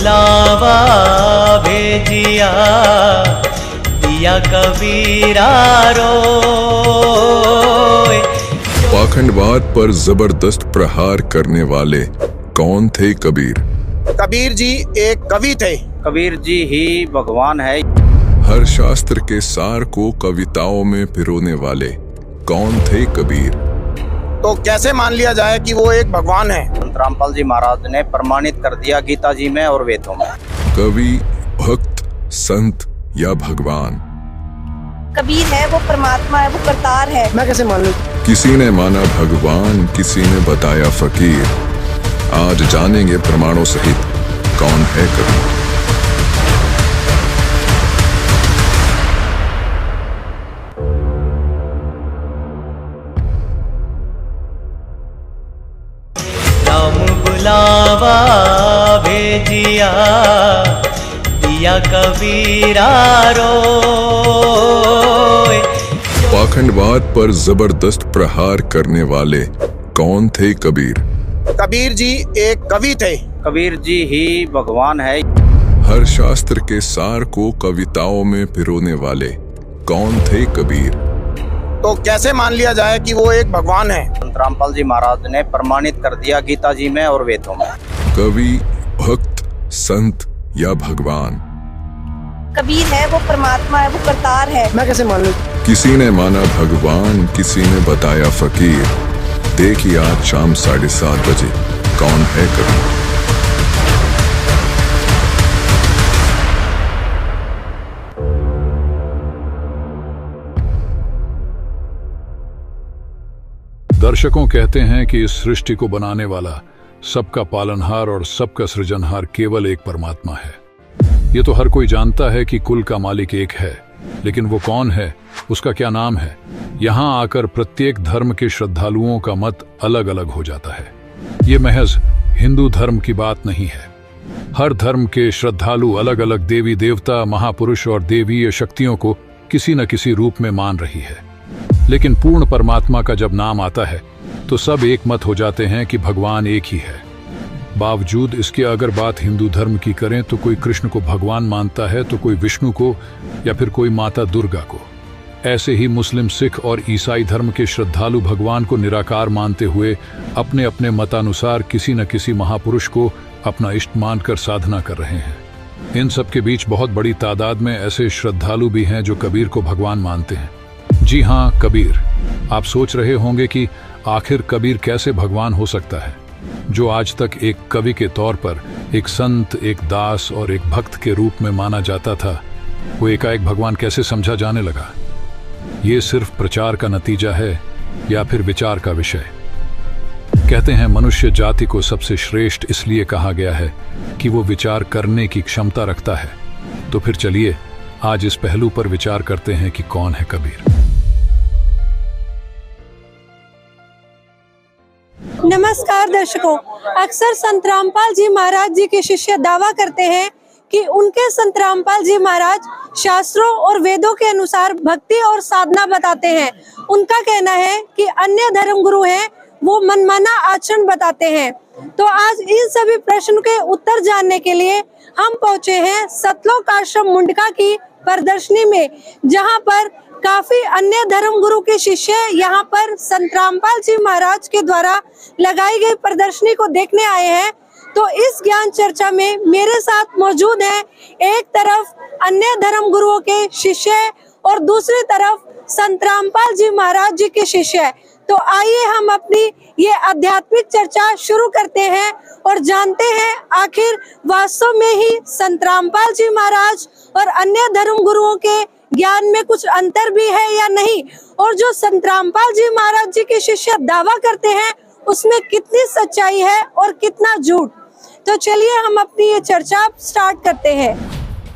बुलावा भेजिया दिया कबीरा रोए। पाखंडवाद पर जबरदस्त प्रहार करने वाले कौन थे कबीर? कबीर जी एक कवि थे। कबीर जी ही भगवान है। हर शास्त्र के सार को कविताओं में पिरोने वाले कौन थे कबीर? तो कैसे मान लिया जाए कि वो एक भगवान है? संत रामपाल जी महाराज ने प्रमाणित कर दिया गीता जी में और वेदों में। कवि, भक्त, संत या भगवान? कबीर है वो परमात्मा है, वो करतार है। मैं कैसे मान लूं? किसी ने माना भगवान, किसी ने बताया फकीर। आज जानेंगे प्रमाणों सहित कौन है कबीर। राम बुलावा भेजिया दिया कबीरा रोए। पाखंडवाद पर जबरदस्त प्रहार करने वाले कौन थे कबीर? कबीर जी एक कवि थे। कबीर जी ही भगवान है। हर शास्त्र के सार को कविताओं में पिरोने वाले कौन थे कबीर? तो कैसे मान लिया जाए कि वो एक भगवान है? संत रामपाल जी महाराज ने प्रमाणित कर दिया गीता जी में और वेदों में। कवि, भक्त, संत या भगवान? कबीर है वो परमात्मा है, वो करतार है। मैं कैसे मान लूं? किसी ने माना भगवान, किसी ने बताया फकीर। देखिए आज शाम 7:30 बजे कौन है कबीर। दर्शकों कहते हैं कि इस सृष्टि को बनाने वाला, सबका पालनहार और सबका सृजनहार केवल एक परमात्मा है। ये तो हर कोई जानता है कि कुल का मालिक एक है, लेकिन वो कौन है, उसका क्या नाम है, यहाँ आकर प्रत्येक धर्म के श्रद्धालुओं का मत अलग अलग हो जाता है। ये महज हिंदू धर्म की बात नहीं है। हर धर्म के श्रद्धालु अलग अलग देवी देवता, महापुरुष और देवीय शक्तियों को किसी न किसी रूप में मान रही है। लेकिन पूर्ण परमात्मा का जब नाम आता है तो सब एक मत हो जाते हैं कि भगवान एक ही है। बावजूद इसके अगर बात हिंदू धर्म की करें तो कोई कृष्ण को भगवान मानता है, तो कोई विष्णु को, या फिर कोई माता दुर्गा को। ऐसे ही मुस्लिम, सिख और ईसाई धर्म के श्रद्धालु भगवान को निराकार मानते हुए अपने अपने मतानुसार किसी न किसी महापुरुष को अपना इष्ट मानकर साधना कर रहे हैं। इन सब के बीच बहुत बड़ी तादाद में ऐसे श्रद्धालु भी हैं जो कबीर को भगवान मानते हैं। जी हाँ, कबीर। आप सोच रहे होंगे कि आखिर कबीर कैसे भगवान हो सकता है? जो आज तक एक कवि के तौर पर, एक संत, एक दास और एक भक्त के रूप में माना जाता था, वो एकाएक भगवान कैसे समझा जाने लगा? ये सिर्फ प्रचार का नतीजा है या फिर विचार का विषय? कहते हैं मनुष्य जाति को सबसे श्रेष्ठ इसलिए कहा गया है कि वो विचार करने की क्षमता रखता है। तो फिर चलिए आज इस पहलू पर विचार करते हैं कि कौन है कबीर। नमस्कार दर्शकों, अक्सर संत रामपाल जी महाराज जी के शिष्य दावा करते हैं कि उनके संत रामपाल जी महाराज शास्त्रों और वेदों के अनुसार भक्ति और साधना बताते हैं। उनका कहना है कि अन्य धर्म गुरु हैं वो मनमाना आचरण बताते हैं। तो आज इन सभी प्रश्न के उत्तर जानने के लिए हम पहुंचे हैं सतलोक आश्रम मुंडका की प्रदर्शनी में, जहां पर काफी अन्य धर्म गुरु के शिष्य यहाँ पर संत रामपाल जी महाराज के द्वारा लगाई गई प्रदर्शनी को देखने आए हैं। तो इस ज्ञान चर्चा में मेरे साथ मौजूद हैं एक तरफ अन्य धर्म गुरुओं के शिष्य और दूसरी तरफ संत रामपाल जी महाराज जी के शिष्य। तो आइए हम अपनी ये आध्यात्मिक चर्चा शुरू करते हैं और जानते हैं आखिर वास्तव में ही संत रामपाल जी महाराज और अन्य धर्म गुरुओं के ज्ञान में कुछ अंतर भी है या नहीं, और जो संत रामपाल जी महाराज जी के शिष्य दावा करते हैं उसमें कितनी सच्चाई है और कितना झूठ। तो चलिए हम अपनी ये चर्चा स्टार्ट करते हैं।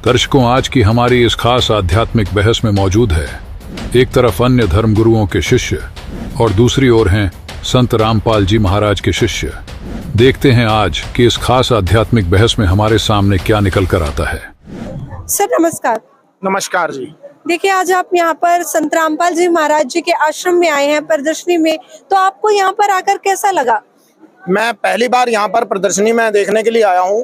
दर्शकों, आज की हमारी इस खास आध्यात्मिक बहस में मौजूद है एक तरफ अन्य धर्म गुरुओं के शिष्य और दूसरी ओर हैं संत रामपाल जी महाराज के शिष्य। देखते हैं आज कि इस खास आध्यात्मिक बहस में हमारे सामने क्या निकल कर आता है। सर नमस्कार। नमस्कार जी। देखिए, आज आप यहाँ पर संत रामपाल जी महाराज जी के आश्रम में आए हैं प्रदर्शनी में, तो आपको यहाँ पर आकर कैसा लगा? मैं पहली बार यहाँ पर प्रदर्शनी में देखने के लिए आया हूँ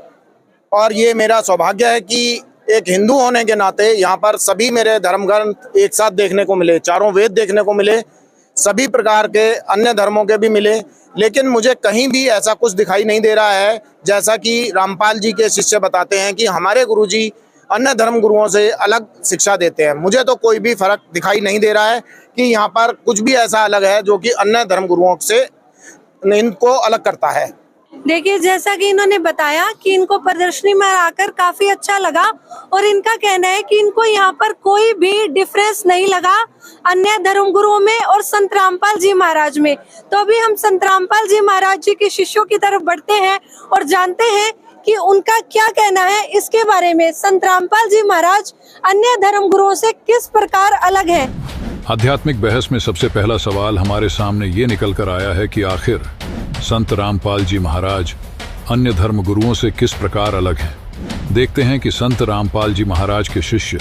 और ये मेरा सौभाग्य है कि एक हिंदू होने के नाते यहाँ पर सभी मेरे धर्म ग्रंथ एक साथ देखने को मिले, चारों वेद देखने को मिले, सभी प्रकार के अन्य धर्मों के भी मिले। लेकिन मुझे कहीं भी ऐसा कुछ दिखाई नहीं दे रहा है, जैसा कि रामपाल जी के शिष्य बताते हैं कि हमारे गुरुजी अन्य धर्म गुरुओं से अलग शिक्षा देते हैं। मुझे तो कोई भी फर्क दिखाई नहीं दे रहा है कि यहाँ पर कुछ भी ऐसा अलग है जो कि अन्य धर्म गुरुओं से इनको अलग करता है। देखिए, जैसा कि इन्होंने बताया कि इनको प्रदर्शनी में आकर काफी अच्छा लगा और इनका कहना है कि इनको यहाँ पर कोई भी डिफरेंस नहीं लगा अन्य धर्म गुरुओं में और संत रामपाल जी महाराज में। तो अभी हम संत रामपाल जी महाराज जी के शिष्यों की तरफ बढ़ते हैं और जानते हैं कि उनका क्या कहना है इसके बारे में। संत रामपाल जी महाराज अन्य धर्म गुरुओं से किस प्रकार अलग है। आध्यात्मिक बहस में सबसे पहला सवाल हमारे सामने ये निकल कर आया है कि आखिर संत रामपाल जी महाराज अन्य धर्म गुरुओं से किस प्रकार अलग हैं। देखते हैं कि संत रामपाल जी महाराज के शिष्य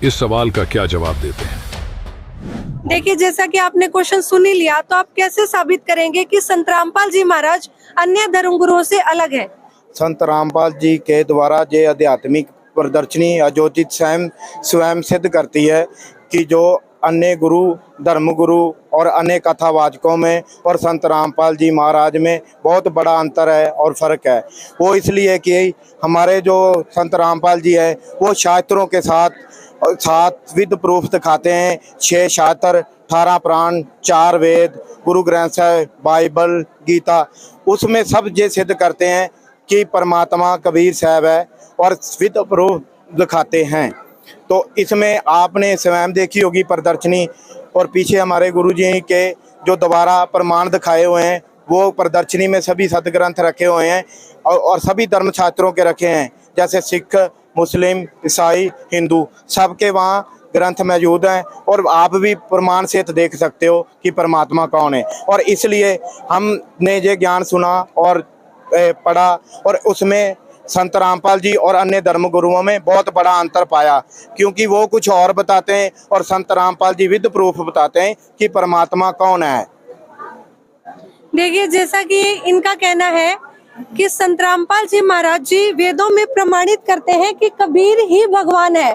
इस सवाल का क्या जवाब देते हैं। देखिए, जैसा कि आपने क्वेश्चन सुन ही लिया, तो आप कैसे साबित करेंगे कि संत रामपाल जी महाराज अन्य धर्म गुरुओं से अलग है। संत रामपाल जी के द्वारा ये आध्यात्मिक प्रदर्शनी आयोजित स्वयं सिद्ध करती है कि जो अन्य गुरु धर्म गुरु और अन्य कथावाचकों में और संत रामपाल जी महाराज में बहुत बड़ा अंतर है और फर्क है। वो इसलिए कि हमारे जो संत रामपाल जी है वो शास्त्रों के साथ विद प्रूफ दिखाते हैं। 6 शास्त्र, 18 पुराण, 4 वेद, गुरु ग्रंथ साहिब, बाइबल, गीता, उसमें सब ये सिद्ध करते हैं कि परमात्मा कबीर साहब है और विद प्रूफ दिखाते हैं। तो इसमें आपने स्वयं देखी होगी प्रदर्शनी, और पीछे हमारे गुरुजी के जो दोबारा प्रमाण दिखाए हुए हैं वो प्रदर्शनी में सभी सदग्रंथ रखे हुए हैं और सभी धर्म शास्त्रों के रखे हैं, जैसे सिख, मुस्लिम, ईसाई, हिंदू, सबके वहाँ ग्रंथ मौजूद हैं। और आप भी प्रमाण से देख सकते हो कि परमात्मा कौन है। और इसलिए हमने ये ज्ञान सुना और पढ़ा और उसमें संत रामपाल जी और अन्य धर्म गुरुओं में बहुत बड़ा अंतर पाया, क्योंकि वो कुछ और बताते हैं और संत रामपाल जी विद प्रूफ बताते हैं कि परमात्मा कौन है। देखिए, जैसा कि इनका कहना है कि संत रामपाल जी महाराज जी वेदों में प्रमाणित करते हैं कि कबीर ही भगवान है।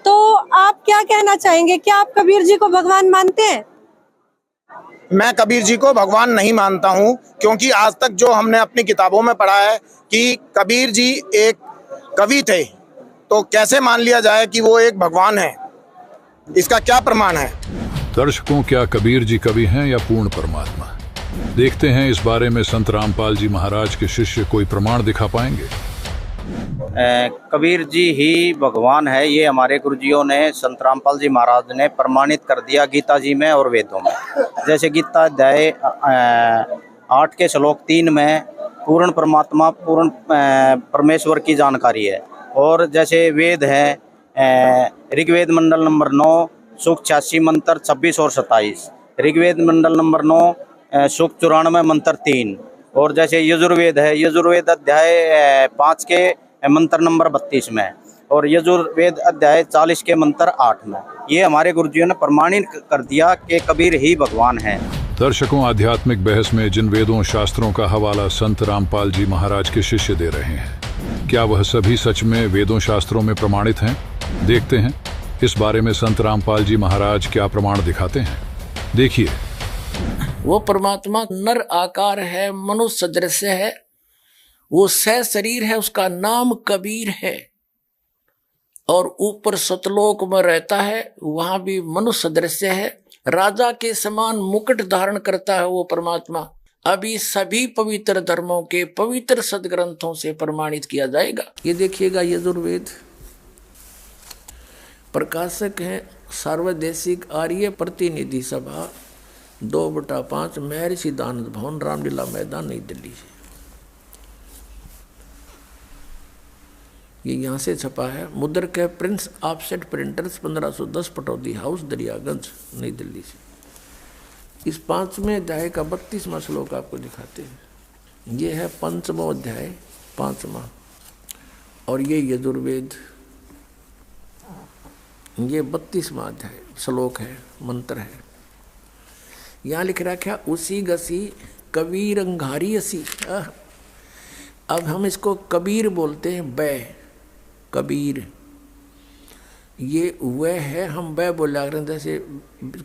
तो आप क्या कहना चाहेंगे, क्या आप कबीर जी को भगवान मानते हैं? मैं कबीर जी को भगवान नहीं मानता हूं, क्योंकि आज तक जो हमने अपनी किताबों में पढ़ा है कि कबीर जी एक कवि थे, तो कैसे मान लिया जाए कि वो एक भगवान है? इसका क्या प्रमाण है? दर्शकों, क्या कबीर जी कवि हैं या पूर्ण परमात्मा? देखते हैं इस बारे में संत रामपाल जी महाराज के शिष्य कोई प्रमाण दिखा पाएंगे। कबीर जी ही भगवान है, ये हमारे गुरुजियों ने, संत रामपाल जी महाराज ने प्रमाणित कर दिया गीता जी में और वेदों में। जैसे गीता अध्याय 8 के श्लोक 3 में पूर्ण परमात्मा, पूर्ण परमेश्वर की जानकारी है। और जैसे वेद है ऋग्वेद मंडल नंबर 9 सूक्त 86 मंत्र 26 और 27, ऋग्वेद मंडल नंबर 9 सूक्त 94 मंत्र 3। और जैसे यजुर्वेद है, यजुर्वेद अध्याय 5 के मंत्र नंबर 32 में, और यजुर्वेद अध्याय 40 के मंत्र 8 में। ये हमारे गुरुजियों ने प्रमाणित कर दिया कि कबीर ही भगवान है। दर्शकों, आध्यात्मिक बहस में जिन वेदों शास्त्रों का हवाला संत रामपाल जी महाराज के शिष्य दे रहे हैं, क्या वह सभी सच में वेदों शास्त्रों में प्रमाणित हैं? देखते हैं इस बारे में संत रामपाल जी महाराज क्या प्रमाण दिखाते हैं। देखिए, वो परमात्मा नर आकार है, मनुष्य सदृश है, वो सह शरीर है, उसका नाम कबीर है। और ऊपर सतलोक में रहता है, वहां भी मनुष्य सदृश है, राजा के समान मुकुट धारण करता है वो परमात्मा। अभी सभी पवित्र धर्मों के पवित्र सदग्रंथों से प्रमाणित किया जाएगा। ये देखिएगा, यजुर्वेद प्रकाशक है सार्वदेशिक आर्य प्रतिनिधि सभा 2/5 महर्षि दानंद भवन, रामलीला मैदान, नई दिल्ली से। ये यहाँ से छपा है। मुद्रक है Prince offset printers 1510 Pataudi house, Daryaganj, नई दिल्ली से। इस 5वें अध्याय का 32वां श्लोक आपको दिखाते हैं। ये है 5वां अध्याय 5वां, और ये यजुर्वेद, ये 32वां अध्याय श्लोक है, मंत्र है। यहाँ लिख रखा, उसी गसी कबीर अंगारी असी। अब हम इसको कबीर बोलते हैं, बै कबीर, ये वह है, हम वह बोला करें। जैसे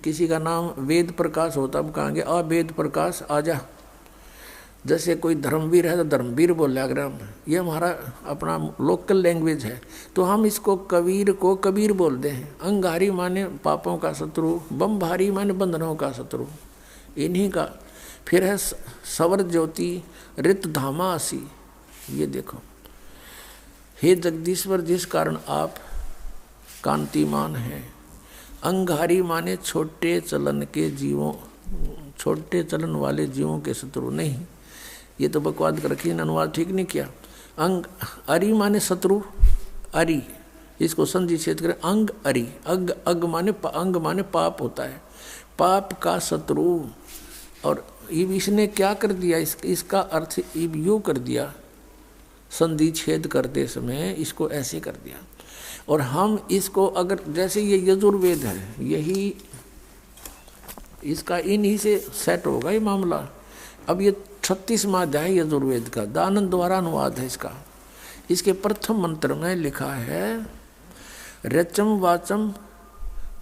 किसी का नाम वेद प्रकाश होता, हम कहेंगे आ वेद प्रकाश आजा। जैसे कोई धर्मवीर है तो धर्मवीर बोला करें हम, ये हमारा अपना लोकल लैंग्वेज है। तो हम इसको कबीर को कबीर बोलते हैं। अंगारी माने पापों का शत्रु, बमभारी माने बंधनों का शत्रु, इन्हीं का। फिर है सवर ज्योति रित धामा आसी, ये देखो, हे जगदीश्वर जिस कारण आप कांतिमान हैं। अंगारी माने छोटे चलन के जीवों, छोटे चलन वाले जीवों के शत्रु नहीं, ये तो बकवाद कर रखी, अनुवाद ठीक नहीं किया। अंग अरि माने शत्रु, अरि इसको संधि छेद करें, अंग अरि, अग अग माने अंग माने पाप होता है, पाप का शत्रु। और इब इसने क्या कर दिया, इसका अर्थ इब यूँ कर दिया, संधि छेद करते समय इसको ऐसे कर दिया। और हम इसको अगर जैसे ये यजुर्वेद है, यही इसका इन्हीं से सेट होगा ये मामला। अब ये 36वां अध्याय यजुर्वेद का दानंद द्वारा अनुवाद है इसका। इसके प्रथम मंत्र में लिखा है रचम वाचम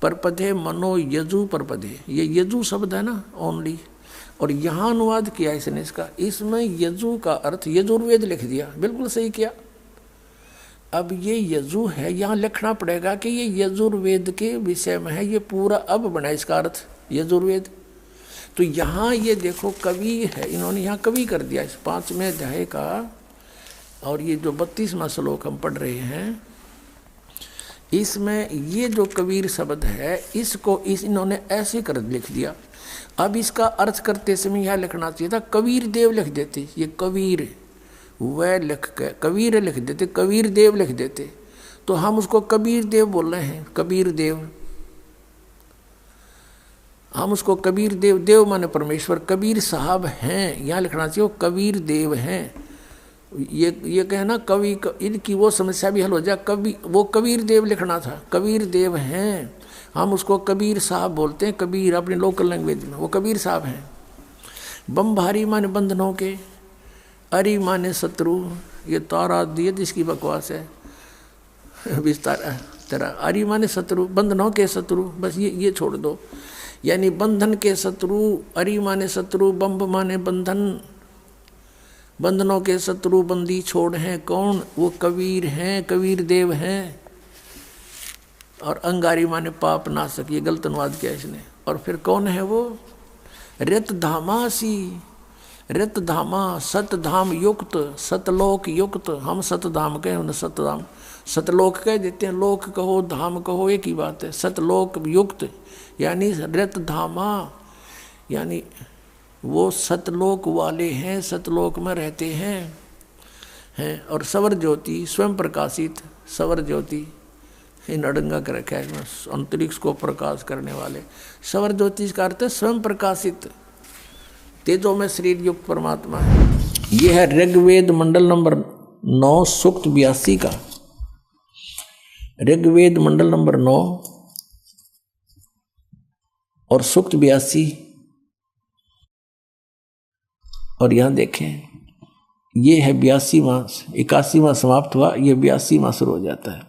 परपदे मनो यजु परपदे, ये यजु शब्द है ना ओनली, और यहाँ अनुवाद किया इसने इसका, इसमें यजु का अर्थ यजुर्वेद लिख दिया, बिल्कुल सही किया। अब ये यजु है, यहाँ लिखना पड़ेगा कि ये यजुर्वेद के विषय में है, ये पूरा अब बना इसका अर्थ यजुर्वेद। तो यहाँ ये देखो कवि है, इन्होंने यहाँ कवि कर दिया इस 5वें अध्याय का। और ये जो 32वां श्लोक हम पढ़ रहे हैं, इसमें ये जो कबीर शब्द है, इसको इन्होंने ऐसे कर लिख दिया। अब इसका अर्थ करते समय यह लिखना चाहिए था कबीर देव लिख देते, ये कबीर वह लिख के कबीर लिख देते, कबीर देव लिख देते, तो हम उसको कबीर देव बोल रहे हैं, कबीर देव, हम उसको कबीर देव, देव माने परमेश्वर, कबीर साहब हैं, यहाँ लिखना चाहिए वो कबीर देव हैं। ये कहना कवि इनकी वो समस्या भी हल हो जाए, कवि वो कबीर देव लिखना था, कबीर देव हैं, हम उसको कबीर साहब बोलते हैं, कबीर अपनी लोकल लैंग्वेज में, वो कबीर साहब हैं। बमभारी माने बंधनों के, अरि माने शत्रु, ये तारा दिए जिसकी बकवास है विस्तार तेरा, अरि माने शत्रु, बंधनों के शत्रु, बस ये छोड़ दो, यानी बंधन के शत्रु, अरि माने शत्रु, बम्ब माने बंधन, बंधनों के शत्रु बंदी छोड़ हैं कौन, वो कबीर हैं, कबीर देव हैं। और अंगारी माने पाप नाशक, ये गलत अनुवाद किया इसने। और फिर कौन है वो, रित धामासी, रित धामा, सतधाम युक्त, सतलोक युक्त, हम सतधाम कहें उन्हें सतधाम, सतलोक कह देते हैं, लोक कहो धाम कहो एक ही बात है, सतलोक युक्त यानी रित धामा, यानी वो सतलोक वाले हैं, सतलोक में रहते हैं। और सवर ज्योति स्वयं प्रकाशित, सवर ज्योति इन अड़ंगा कर रखा है, अंतरिक्ष को प्रकाश करने वाले, सवर ज्योति का अर्थ है स्वयं प्रकाशित, तेजो में शरीर युक्त परमात्मा है। यह है ऋग्वेद मंडल नंबर 9 सूक्त 82 का, ऋग्वेद मंडल नंबर 9 और सूक्त 82। और यहां देखें ये है 82वां, 81वां समाप्त हुआ, ये 82वां शुरू हो जाता है।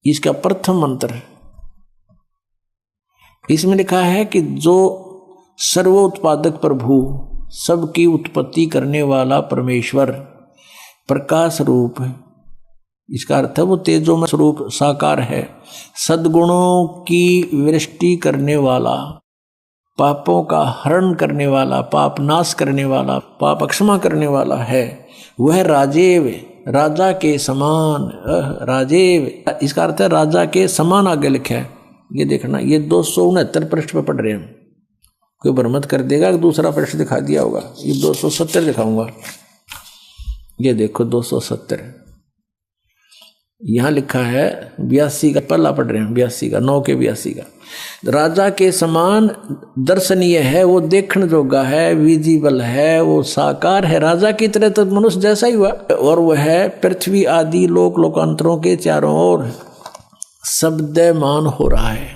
इसका प्रथम मंत्र इसमें लिखा है कि जो सर्वोत्पादक प्रभु, सबकी उत्पत्ति करने वाला परमेश्वर, प्रकाश रूप, इसका अर्थ है वो तेजो में स्वरूप साकार है, सद्गुणों की वृष्टि करने वाला, पापों का हरण करने वाला, पाप नाश करने वाला, पाप क्षमा करने वाला है, वह राजेव, राजा के समान, राजेव इसका अर्थ है राजा के समान आगे लिखा है। ये देखना, ये 269 पृष्ठ पे पढ़ रहे हैं, कोई भ्रमत कर देगा कि दूसरा पृष्ठ दिखा दिया होगा, ये 270 दिखाऊंगा, ये देखो 270 यहाँ लिखा है, 82 का पल्ला पढ़ रहे हैं, 82 का 9 के 82 का, राजा के समान दर्शनीय है, वो देखने जोगा है, विजिबल है, वो साकार है, राजा की तरह तो मनुष्य जैसा ही हुआ। और वह है पृथ्वी आदि लोक लोकांतरों के चारों ओर शब्दमान हो रहा है,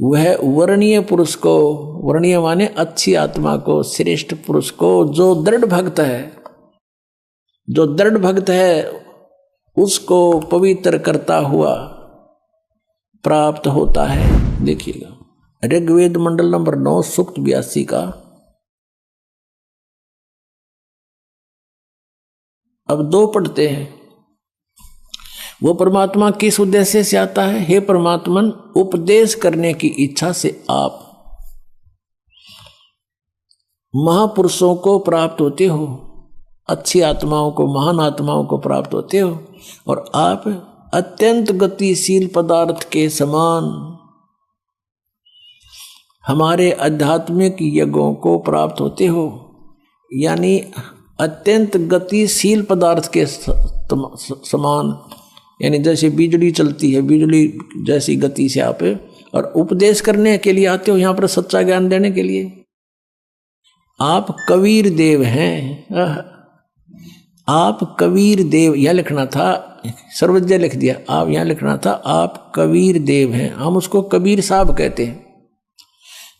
वह वर्णीय पुरुष को, वर्णीय माने अच्छी आत्मा को, श्रेष्ठ पुरुष को, जो दृढ़ भक्त है, जो दृढ़ भक्त है उसको पवित्र करता हुआ प्राप्त होता है। देखिएगा ऋग्वेद मंडल नंबर 9 सूक्त 82 का। अब 2 पढ़ते हैं। वो परमात्मा किस उद्देश्य से आता है? हे परमात्मन, उपदेश करने की इच्छा से आप महापुरुषों को प्राप्त होते हो, अच्छी आत्माओं को, महान आत्माओं को प्राप्त होते हो, और आप अत्यंत गतिशील पदार्थ के समान हमारे आध्यात्मिक यज्ञों को प्राप्त होते हो। यानी अत्यंत गतिशील पदार्थ के समान, यानी जैसे बिजली चलती है, बिजली जैसी गति से आप, और उपदेश करने के लिए आते हो यहाँ पर, सच्चा ज्ञान देने के लिए। आप कबीर देव हैं। आप कबीर देव, यह लिखना था, सर्वज्ञ लिख दिया, आप यहाँ लिखना था आप कबीर देव हैं। हम उसको कबीर साहब कहते हैं।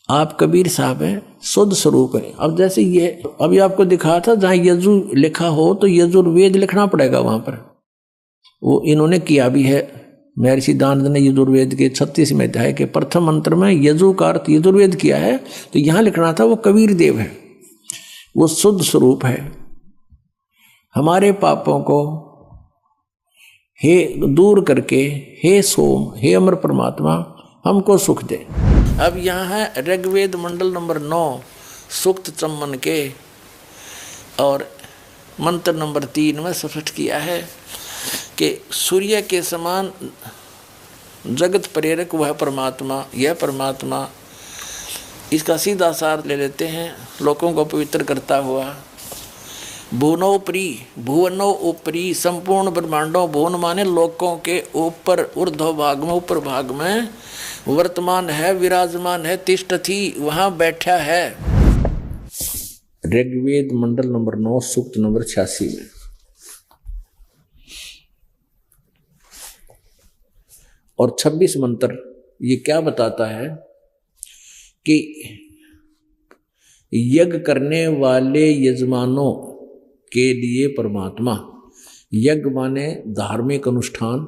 आप कबीर साहब हैं, शुद्ध स्वरूप है। अब जैसे ये अभी आपको दिखा था, जहाँ यजु लिखा हो तो यजुर्वेद लिखना पड़ेगा वहां पर। वो इन्होंने किया भी है। महर्षि दानंद ने यजुर्वेद के 36वें अध्याय के प्रथम मंत्र में यजु का अर्थ यजुर्वेद किया है, तो यहाँ लिखना था वो कबीर देव है, वो शुद्ध स्वरूप है। हमारे पापों को हे दूर करके, हे सोम, हे अमर परमात्मा, हमको सुख दे। अब यहाँ है ऋग्वेद मंडल नंबर 9 सूक्त 54 के, और मंत्र नंबर 3 में स्पष्ट किया है कि सूर्य के समान जगत प्रेरक वह परमात्मा, यह परमात्मा, इसका सीधा सार ले लेते हैं, लोगों को पवित्र करता हुआ। भुवनोपरि, भुवनों ऊपरी, संपूर्ण ब्रह्मांडों, भुवन माने लोकों के ऊपर, ऊर्ध्व भाग में, ऊपर भाग में वर्तमान है, विराजमान है, तिष्ठति, वहां बैठा है। ऋग्वेद मंडल नंबर 9 सूक्त नंबर 86 में। और 26 मंत्र ये क्या बताता है कि यज्ञ करने वाले यजमानों के लिए परमात्मा, यज्ञ माने धार्मिक अनुष्ठान,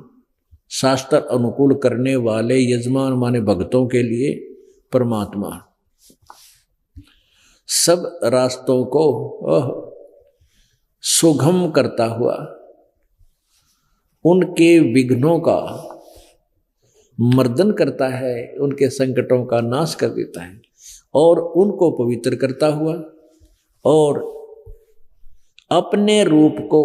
शास्त्र अनुकूल करने वाले यजमान माने भक्तों के लिए परमात्मा, सब रास्तों को सुगम करता हुआ उनके विघ्नों का मर्दन करता है, उनके संकटों का नाश कर देता है, और उनको पवित्र करता हुआ, और अपने रूप को,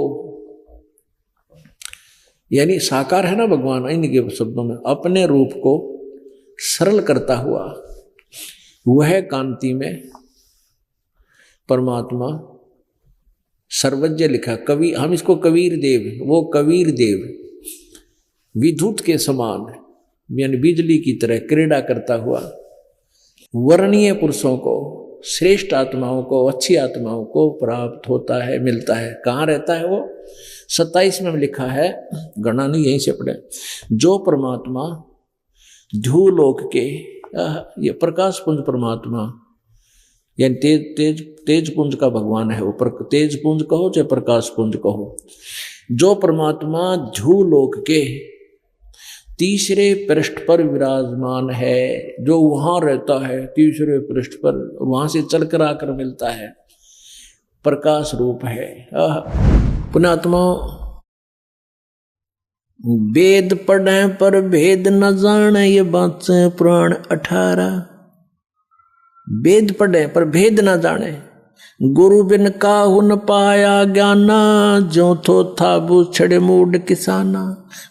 यानी साकार है ना भगवान, इनके शब्दों में, अपने रूप को सरल करता हुआ वह कांति में परमात्मा सर्वज्ञ लिखा। कवि, हम इसको कबीर देव, वो कबीर देव विद्युत के समान, यानी बिजली की तरह क्रीड़ा करता हुआ वर्णीय पुरुषों को, श्रेष्ठ आत्माओं को, अच्छी आत्माओं को प्राप्त होता है, मिलता है। कहाँ रहता है वो? 27 में लिखा है, गणना नहीं, यहीं से पढ़े। जो परमात्मा ध्रुवलोक के, ये प्रकाश पुंज परमात्मा, यानी तेज पुंज का भगवान है वो, तेज पुंज कहो चाहे प्रकाश पुंज कहो। जो परमात्मा ध्रुवलोक के तीसरे पृष्ठ पर विराजमान है, जो वहां रहता है तीसरे पृष्ठ पर, वहां से चलकर आकर मिलता है, प्रकाश रूप है। पुण्यात्मा, वेद पढ़े पर भेद न जाने, ये बात से पुराण 18। वेद पढ़े पर भेद न जाने, गुरु बिन काहू न पाया ज्ञाना, जो थो था बूछड़े मूड किसाना।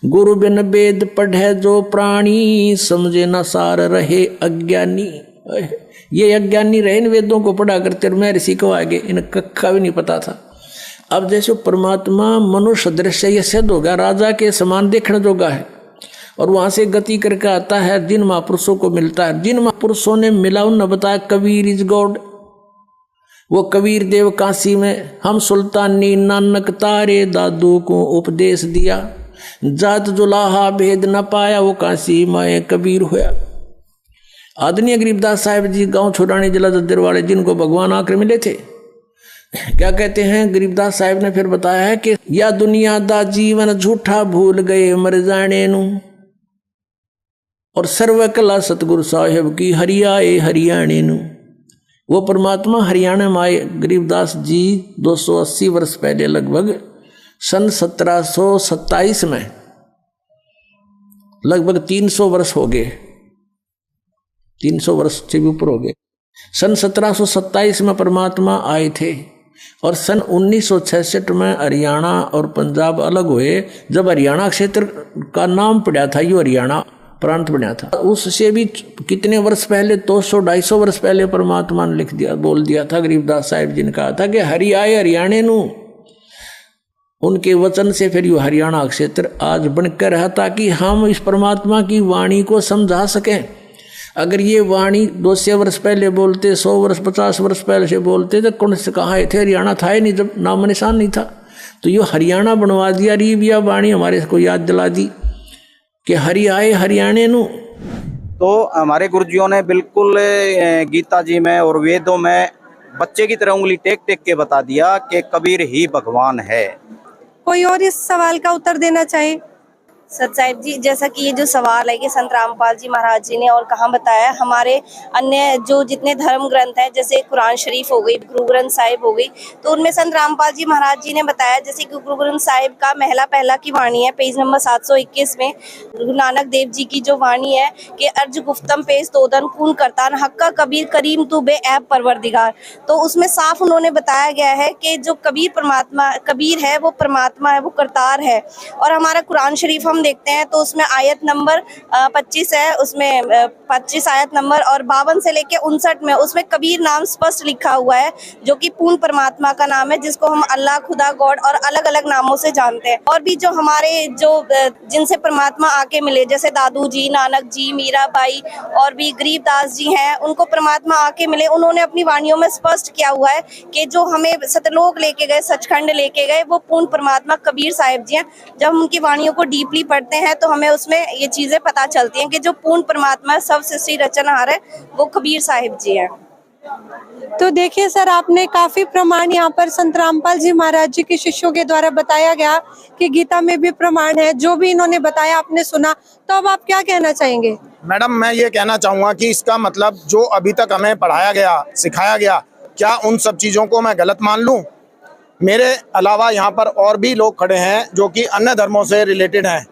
गुरु बिन वेद पढ़े जो प्राणी, समझे न सार रहे अज्ञानी। ये अज्ञानी रहे, इन वेदों को पढ़ा करते, मैं ऋषि को आगे इन कक्का भी नहीं पता था। अब जैसे परमात्मा मनुष्य दृश्य ये सिद्ध होगा, राजा के समान देखने जोगा है, और वहां से गति करके आता है, जिन महापुरुषों को मिलता है, जिन महापुरुषों ने मिला उन बताया कबीर इज गॉड। वो कबीर देव काशी में हम सुल्तानी नानक तारे दादू को उपदेश दिया, जात जुलाहा भेद न पाया, वो काशी माए कबीर होया। आदरणीय गरीबदास साहिब जी गांव छोड़ानी जिला जज्जर वाले, जिनको भगवान आकर मिले थे, क्या कहते हैं गरीबदास साहिब ने फिर बताया है कि या दुनिया दा जीवन झूठा भूल गए मर जाने नू, और सर्व कला सतगुरु साहिब की हरियाए हरियाणे नू। वो परमात्मा हरियाणा में आए गरीबदास जी 280 वर्ष पहले, लगभग सन 1727 में, लगभग 300 वर्ष हो गए, 300 वर्ष से भी ऊपर हो गए। सन 1727 में परमात्मा आए थे और सन 1966 में हरियाणा और पंजाब अलग हुए। जब हरियाणा क्षेत्र का नाम पड़ा था, यो हरियाणा प्रांत बना था, उससे भी कितने वर्ष पहले, 200-250 वर्ष पहले परमात्मा ने लिख दिया, बोल दिया था। गरीबदास साहिब जी ने कहा था कि हरि आए हरियाणे नू। उनके वचन से फिर यो हरियाणा क्षेत्र आज बनकर रहा, ताकि हम इस परमात्मा की वाणी को समझा सकें। अगर ये वाणी 200 वर्ष पहले बोलते, 100 वर्ष 50 वर्ष पहले से बोलते, तो कौन से कहाँ थे, हरियाणा था ही नहीं, जब नाम निशान नहीं था। तो यो हरियाणा बनवा दिया, रीबिया वाणी हमारे को याद दिला दी कि हरि आए हरियाणे नू। तो हमारे गुरुजियों ने बिल्कुल गीता जी में और वेदों में बच्चे की तरह उंगली टेक टेक के बता दिया कि कबीर ही भगवान है। कोई और इस सवाल का उत्तर देना चाहे? सत साहिब जी, जैसा कि ये जो सवाल है कि संत रामपाल जी महाराज जी ने और कहाँ बताया, हमारे अन्य जो जितने धर्म ग्रंथ हैं, जैसे कुरान शरीफ हो गई, गुरु ग्रंथ साहिब हो गई, तो उनमें संत रामपाल जी महाराज जी ने बताया, जैसे कि गुरु ग्रंथ साहिब का महला पहला की वाणी है, पेज नंबर 721 में गुरु नानक देव जी की जो वाणी है कि अर्ज गुफ्तम पेश तोदन कून करतान हक्का कबीर करीम तू बे ऐब परवरदिगार। तो उसमें साफ उन्होंने बताया गया है कि जो कबीर है वो परमात्मा है, वो करतार है। और हमारा कुरान शरीफ देखते हैं तो उसमें आयत नंबर 25 है, उसमें 25 आयत नंबर और 52 से लेके 59 में उसमें कबीर नाम स्पष्ट लिखा हुआ है, जो कि पूर्ण परमात्मा का नाम है, जिसको हम अल्लाह, खुदा, गॉड और अलग अलग नामों से जानते हैं। और भी जो हमारे जिनसे परमात्मा आके मिले, जैसे दादू जी, नानक जी, मीराबाई और भी गरीबदास जी हैं, उनको परमात्मा आके मिले, उन्होंने अपनी वाणियों में स्पष्ट किया हुआ है कि जो हमें सतलोक लेके गए, सचखंड लेके गए, वो पूर्ण परमात्मा कबीर साहिब जी हैं। जब हम उनकी वाणियों को डीपली पढ़ते हैं तो हमें उसमें ये चीजें पता चलती हैं कि जो पूर्ण परमात्मा सब सृष्टि रचनहार है वो कबीर साहिब जी हैं। तो देखिए सर, आपने काफी प्रमाण यहाँ पर संत रामपाल जी महाराज जी के शिष्यों के द्वारा बताया गया कि गीता में भी प्रमाण है, जो भी इन्होंने बताया आपने सुना। तो अब आप क्या कहना चाहेंगे? मैडम, मैं ये कहना चाहूँगा कि इसका मतलब जो अभी तक हमें पढ़ाया गया, सिखाया गया, क्या उन सब चीज़ों को मैं गलत मान लूँ? मेरे अलावा यहाँ पर और भी लोग खड़े हैं जो कि अन्य धर्मों से रिलेटेड हैं,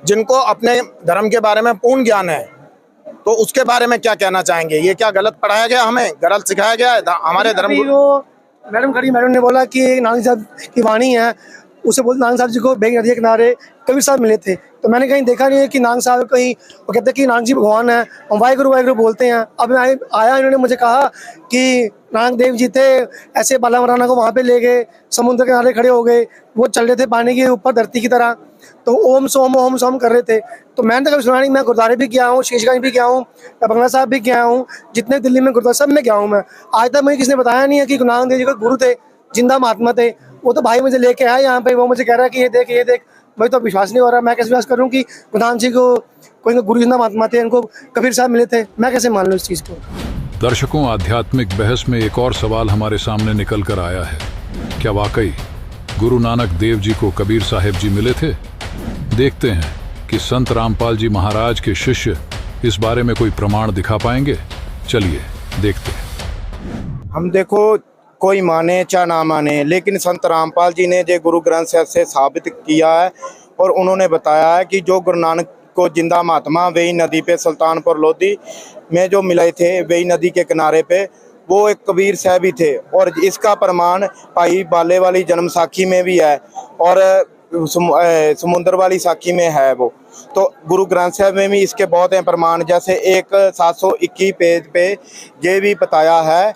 जिनको अपने धर्म के बारे में पूर्ण ज्ञान है। तो उसके बारे में क्या कहना चाहेंगे? ये क्या गलत पढ़ाया गया, हमें गलत सिखाया गया है? हमारे धर्म मैडम ने बोला कि नानक साहब की वाणी है, उसे बोलते नानक साहब जी को बेग नदी के किनारे कबीर साहब मिले थे। तो मैंने कहीं देखा नहीं है कि नानक साहब कहीं वो कहते हैं कि नानक जी भगवान है, हम वाहिगुरु वाहिगुरु बोलते हैं। अब मैं आया, इन्होंने मुझे कहा कि नानक देव जी थे, ऐसे बाला मराना को वहाँ पे ले गए, समुद्र के किनारे खड़े हो गए, वो चल रहे थे पानी के ऊपर धरती की तरह, तो ओम सोम कर रहे थे। तो मैंने तो कभी सुना नहीं। मैं गुरुद्वारे भी गया हूँ, शीशगंज भी गया हूँ, बंगला साहब भी गया हूँ, जितने दिल्ली में गुरुद्वारा सब में गया हूँ मैं। आज तक मुझे किसी ने बताया नहीं है कि नानक देव जी को गुरु थे, जिंदा महात्मा थे। वो तो भाई मुझे लेके आए यहाँ पे, वो मुझे कह रहा है कि ये देख। मुझे तो विश्वास नहीं हो रहा। मैं कैसे विश्वास करूँ कि प्रधान जी को कोई गुरु जिंदा महात्मा थे, इनको कबीर साहब मिले थे? मैं कैसे मान लूँ इस चीज़ को? दर्शकों, आध्यात्मिक बहस में एक और सवाल हमारे सामने निकल कर आया है। क्या वाकई गुरु नानक देव जी को कबीर साहिब जी मिले थे? देखते हैं कि संत रामपाल जी महाराज के शिष्य इस बारे में कोई प्रमाण दिखा पाएंगे। चलिए देखते हैं। हम देखो, कोई माने चाहे ना माने, लेकिन संत रामपाल जी ने जो गुरु ग्रंथ साहिब से साबित किया है और उन्होंने बताया है कि जो गुरु नानक को जिंदा महात्मा वेई नदी पे सुल्तानपुर लोधी में जो मिले थे, वेई नदी के किनारे पे, वो एक कबीर साहब ही थे। और इसका प्रमाण भाई बाले वाली जन्म साखी में भी है और समुद्र वाली साखी में है वो। तो गुरु ग्रंथ साहिब में भी इसके बहुत हैं प्रमाण। जैसे एक 721 पेज पे ये भी बताया है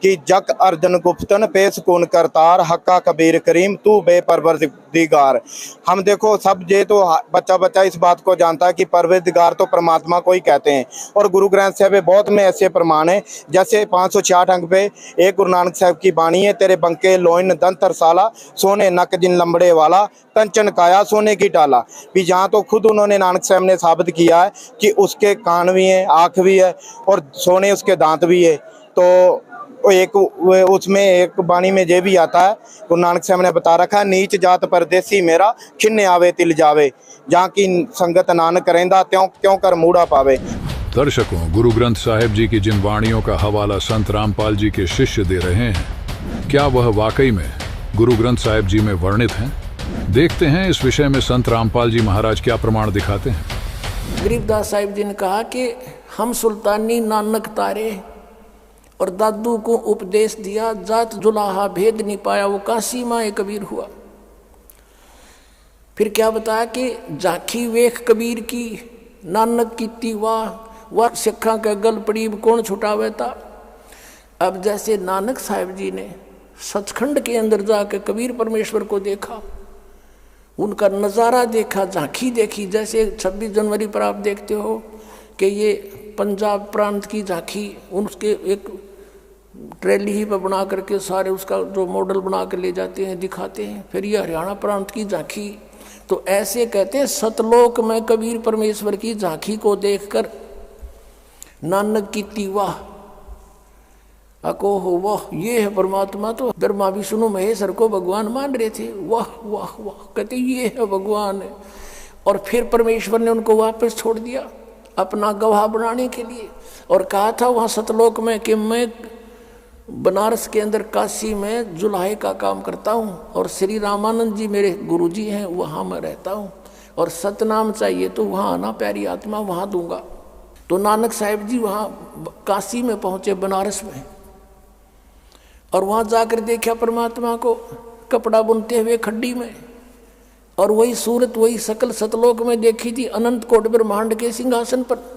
कि जक अर्जन गुप्तन पेश कौन करतार हक्का कबीर करीम तू बेपरवरदिगार। हम देखो सब ये तो बच्चा बच्चा इस बात को जानता है कि परवरदिगार तो परमात्मा को ही कहते हैं। और गुरु ग्रंथ साहिब में बहुत में ऐसे प्रमाण है, जैसे 566 अंक पे एक गुरु नानक साहब की बाणी है, तेरे बंके लोइन दंत तरसाला सोने नक जिन लंबड़े वाला कंचन काया सोने की टाला। भी जहाँ तो खुद उन्होंने नानक साहब ने साबित किया है कि उसके कान भी हैं, आँख भी है और सोने उसके दांत भी है। तो एक उसमें एक बाणी में ये भी आता है, गुरु नानक साहब ने बता रखा है, नीच जात परदेसी मेरा खिन्ने आवे तिल जावे, जहाँ की संगत नानक रहंदा त्यों क्यों कर मूड़ा पावे। दर्शकों, गुरु ग्रंथ साहिब जी की जिन वाणियों का हवाला संत रामपाल जी के शिष्य दे रहे हैं, क्या वह वाकई में गुरु ग्रंथ साहिब जी में वर्णित हैं? देखते हैं इस विषय में संत रामपाल जी महाराज क्या प्रमाण दिखाते हैं। गरीबदास साहिब जी ने कहा कि हम सुल्तानी नानक तारे और दादू को उपदेश दिया, जात जुलाहा भेद नहीं पाया, वो काशी माए कबीर हुआ। फिर क्या बताया कि झांकी वेख कबीर की नानक की वाह सिखा के गल पड़ी कौन छुटावे था। अब जैसे नानक साहिब जी ने सचखंड के अंदर जाकर कबीर परमेश्वर को देखा, उनका नज़ारा देखा, झांकी देखी, जैसे 26 जनवरी पर आप देखते हो कि ये पंजाब प्रांत की झांकी उसके एक ट्रेली ही पर बना करके सारे उसका जो मॉडल बना कर ले जाते हैं, दिखाते हैं। फिर ये हरियाणा प्रांत की झांकी, तो ऐसे कहते हैं सतलोक में कबीर परमेश्वर की झांकी को देखकर नानक की तीवा अको हो वाह, ये है परमात्मा। तो ब्रह्मा विष्णु महेश्वर को भगवान मान रहे थे, वाह वाह वाह, कहते ये है भगवान। और फिर परमेश्वर ने उनको वापस छोड़ दिया अपना गवाह बनाने के लिए, और कहा था वहाँ सतलोक में कि मैं बनारस के अंदर काशी में जुलाहे का काम करता हूँ और श्री रामानंद जी मेरे गुरुजी हैं, वहाँ मैं रहता हूँ, और सतनाम चाहिए तो वहाँ आना, प्यारी आत्मा वहाँ दूंगा। तो नानक साहिब जी वहाँ काशी में पहुँचे, बनारस में, और वहाँ जाकर देखा परमात्मा को कपड़ा बुनते हुए खड्डी में, और वही सूरत वही शकल सतलोक में देखी थी अनंत कोट ब्रह्मांड के सिंहासन पर।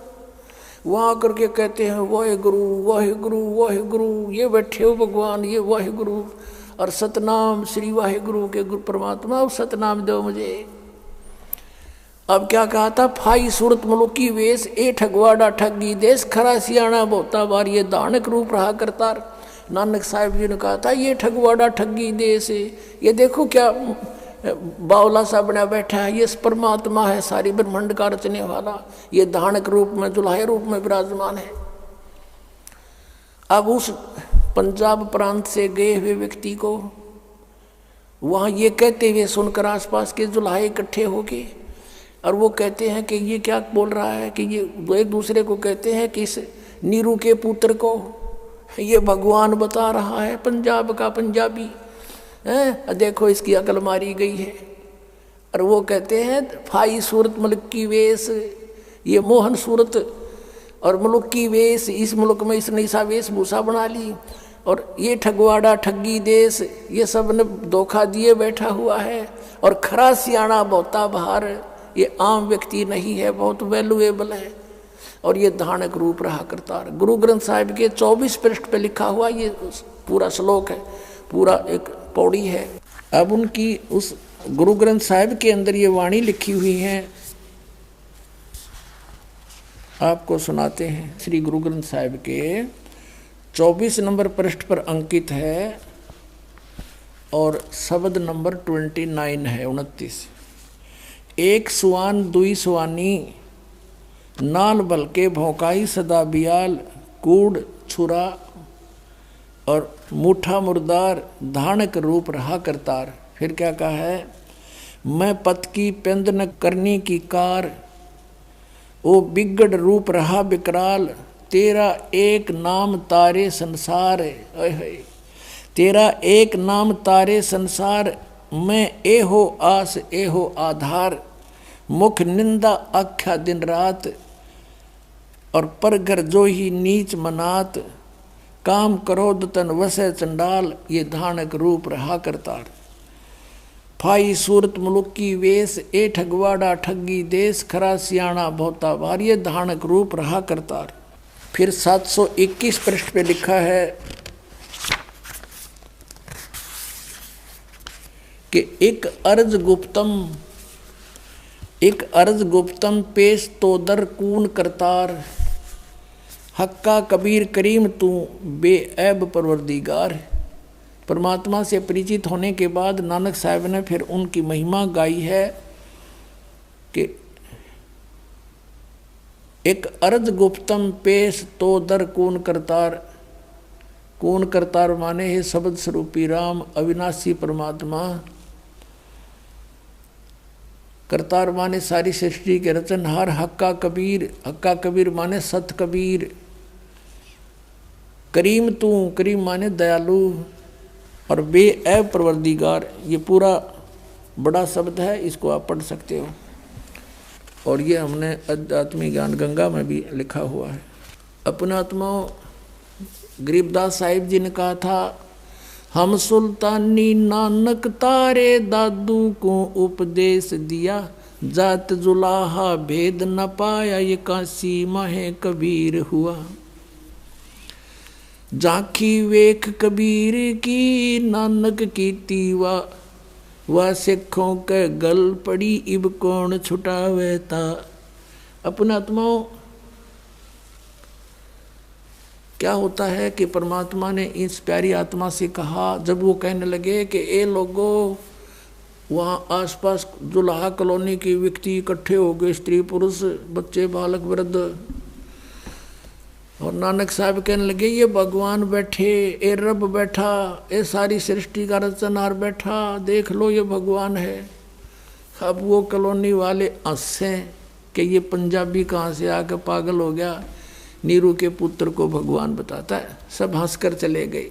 वहाँ करके कहते हैं वाहे गुरु वाहे गुरु वाहे गुरु, ये बैठे हो भगवान, ये वाहे गुरु, और सतनाम श्री वाहे गुरु के गुरु परमात्मा सतनाम दो मुझे। अब क्या कहा था, फाई सूरत मलुकी वेश ए ठगवाड़ा ठगी देश खरा सियाणा बहुता बार, ये दानक रूप रहा करतार। नानक साहिब जी ने कहा था ये ठगवाड़ा ठगी देश है, ये देखो क्या बावला सा बना बैठा है, ये परमात्मा है सारी ब्रह्मांड का रचने वाला, ये धानक रूप में जुलाहे रूप में विराजमान है। अब उस पंजाब प्रांत से गए हुए व्यक्ति को वहाँ ये कहते हुए सुनकर आसपास के जुलाहे इकट्ठे हो गए, और वो कहते हैं कि ये क्या बोल रहा है, कि ये एक दूसरे को कहते हैं कि इस नीरू के पुत्र को ये भगवान बता रहा है, पंजाब का पंजाबी है, देखो इसकी अकल मारी गई है। और वो कहते हैं फाई सूरत मुल्क की वेश, ये मोहन सूरत और मुल्क की वेश, इस मुल्क में इसने ऐसा वेशभूषा बना ली, और ये ठगवाड़ा ठगी देश, ये सब ने धोखा दिए बैठा हुआ है, और खरा सियाणा बहुता बाहर, ये आम व्यक्ति नहीं है, बहुत वैल्यूएबल है, और ये धानक रूप रहा करता। गुरु ग्रंथ साहिब के 24 पृष्ठ पे लिखा हुआ ये पूरा श्लोक है, पूरा एक पौड़ी है। अब उनकी उस गुरु ग्रंथ साहिब के अंदर ये वाणी लिखी हुई है, आपको सुनाते हैं। श्री गुरु ग्रंथ साहिब के 24 नंबर पृष्ठ पर अंकित है, और शब्द नंबर 29 है 29। एक सुआन दुई सुआनी नाल बलके भौकाई सदा बियाल कूड़ छुरा और मुठा मुर्दार धानक रूप रहा करतार। फिर क्या कहा है, मैं पत की पेंद न करनी की कार, ओ बिगड़ रूप रहा बिकराल, तेरा एक नाम तारे संसार, तेरा एक नाम तारे संसार, मैं एहो आस एहो आधार, मुख निंदा आख्या दिन रात, और पर घर जो ही नीच मनात, काम क्रोध तन वसे चंडाल, ये धानक रूप रहा करतार। फाई सूरत मुलुक की वेश, ए ठगवाड़ा ठगी देश, खरा सियाणा बहुता बार, ये धानक रूप रहा करतार। फिर 721 पृष्ठ पे लिखा है, कि एक अर्ज गुप्तम पेश तो दर कून करतार, हक्का कबीर करीम तू बेऐब परवरदिगार। परमात्मा से परिचित होने के बाद नानक साहब ने फिर उनकी महिमा गाई है कि एक अर्ज गुप्तम पेश तो दर कून करतार। कून करतार माने है शब्द स्वरूपी राम, अविनाशी परमात्मा। करतार माने सारी सृष्टि के रचनहार। हक्का कबीर माने सत कबीर। करीम तू, करीम माने दयालु। और बेऐब परवरदिगार, ये पूरा बड़ा शब्द है, इसको आप पढ़ सकते हो। और ये हमने आध्यात्मिक ज्ञान गंगा में भी लिखा हुआ है। अपने आत्माओं, गरीबदास साहिब जी ने कहा था, हम सुल्तानी नानक तारे दादू को उपदेश दिया, जात जुलाहा भेद न पाया ये काशी माहे कबीर हुआ। झांकी वेख कबीर की नानक की तीवा, वह सिखों के गल पड़ी इब कौन छुटावे था। अपने आत्माओं, क्या होता है कि परमात्मा ने इस प्यारी आत्मा से कहा, जब वो कहने लगे कि ए लोगों, वहाँ आसपास जुलाहा कॉलोनी के व्यक्ति इकट्ठे हो गए, स्त्री पुरुष बच्चे बालक वृद्ध, और नानक साहब कहने लगे ये भगवान बैठे, ए रब बैठा, ए सारी सृष्टि का रचनहार बैठा, देख लो ये भगवान है। अब वो कॉलोनी वाले हंसे कि ये पंजाबी कहाँ से आकर पागल हो गया, नीरू के पुत्र को भगवान बताता है। सब हंसकर चले गए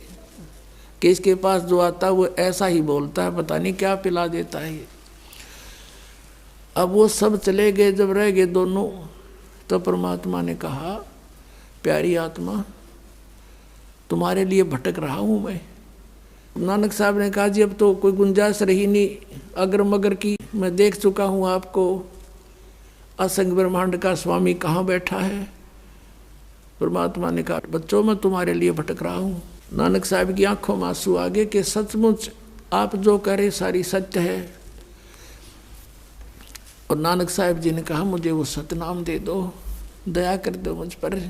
कि इसके पास जो आता है वो ऐसा ही बोलता है, पता नहीं क्या पिला देता है ये। अब वो सब चले गए, जब रह गए दोनों, तो परमात्मा ने कहा, प्यारी आत्मा, तुम्हारे लिए भटक रहा हूँ मैं। नानक साहब ने कहा, जी अब तो कोई गुंजाइश रही नहीं अगर मगर की, मैं देख चुका हूँ आपको, असंग ब्रह्मांड का स्वामी कहाँ बैठा है। परमात्मा ने कहा, बच्चों मैं तुम्हारे लिए भटक रहा हूँ। नानक साहब की आंखों में आंसू आ गए कि सचमुच आप जो कह रहे सारी सत्य है। और नानक साहब जी ने कहा, मुझे वो सतनाम दे दो, दया कर दो मुझ पर।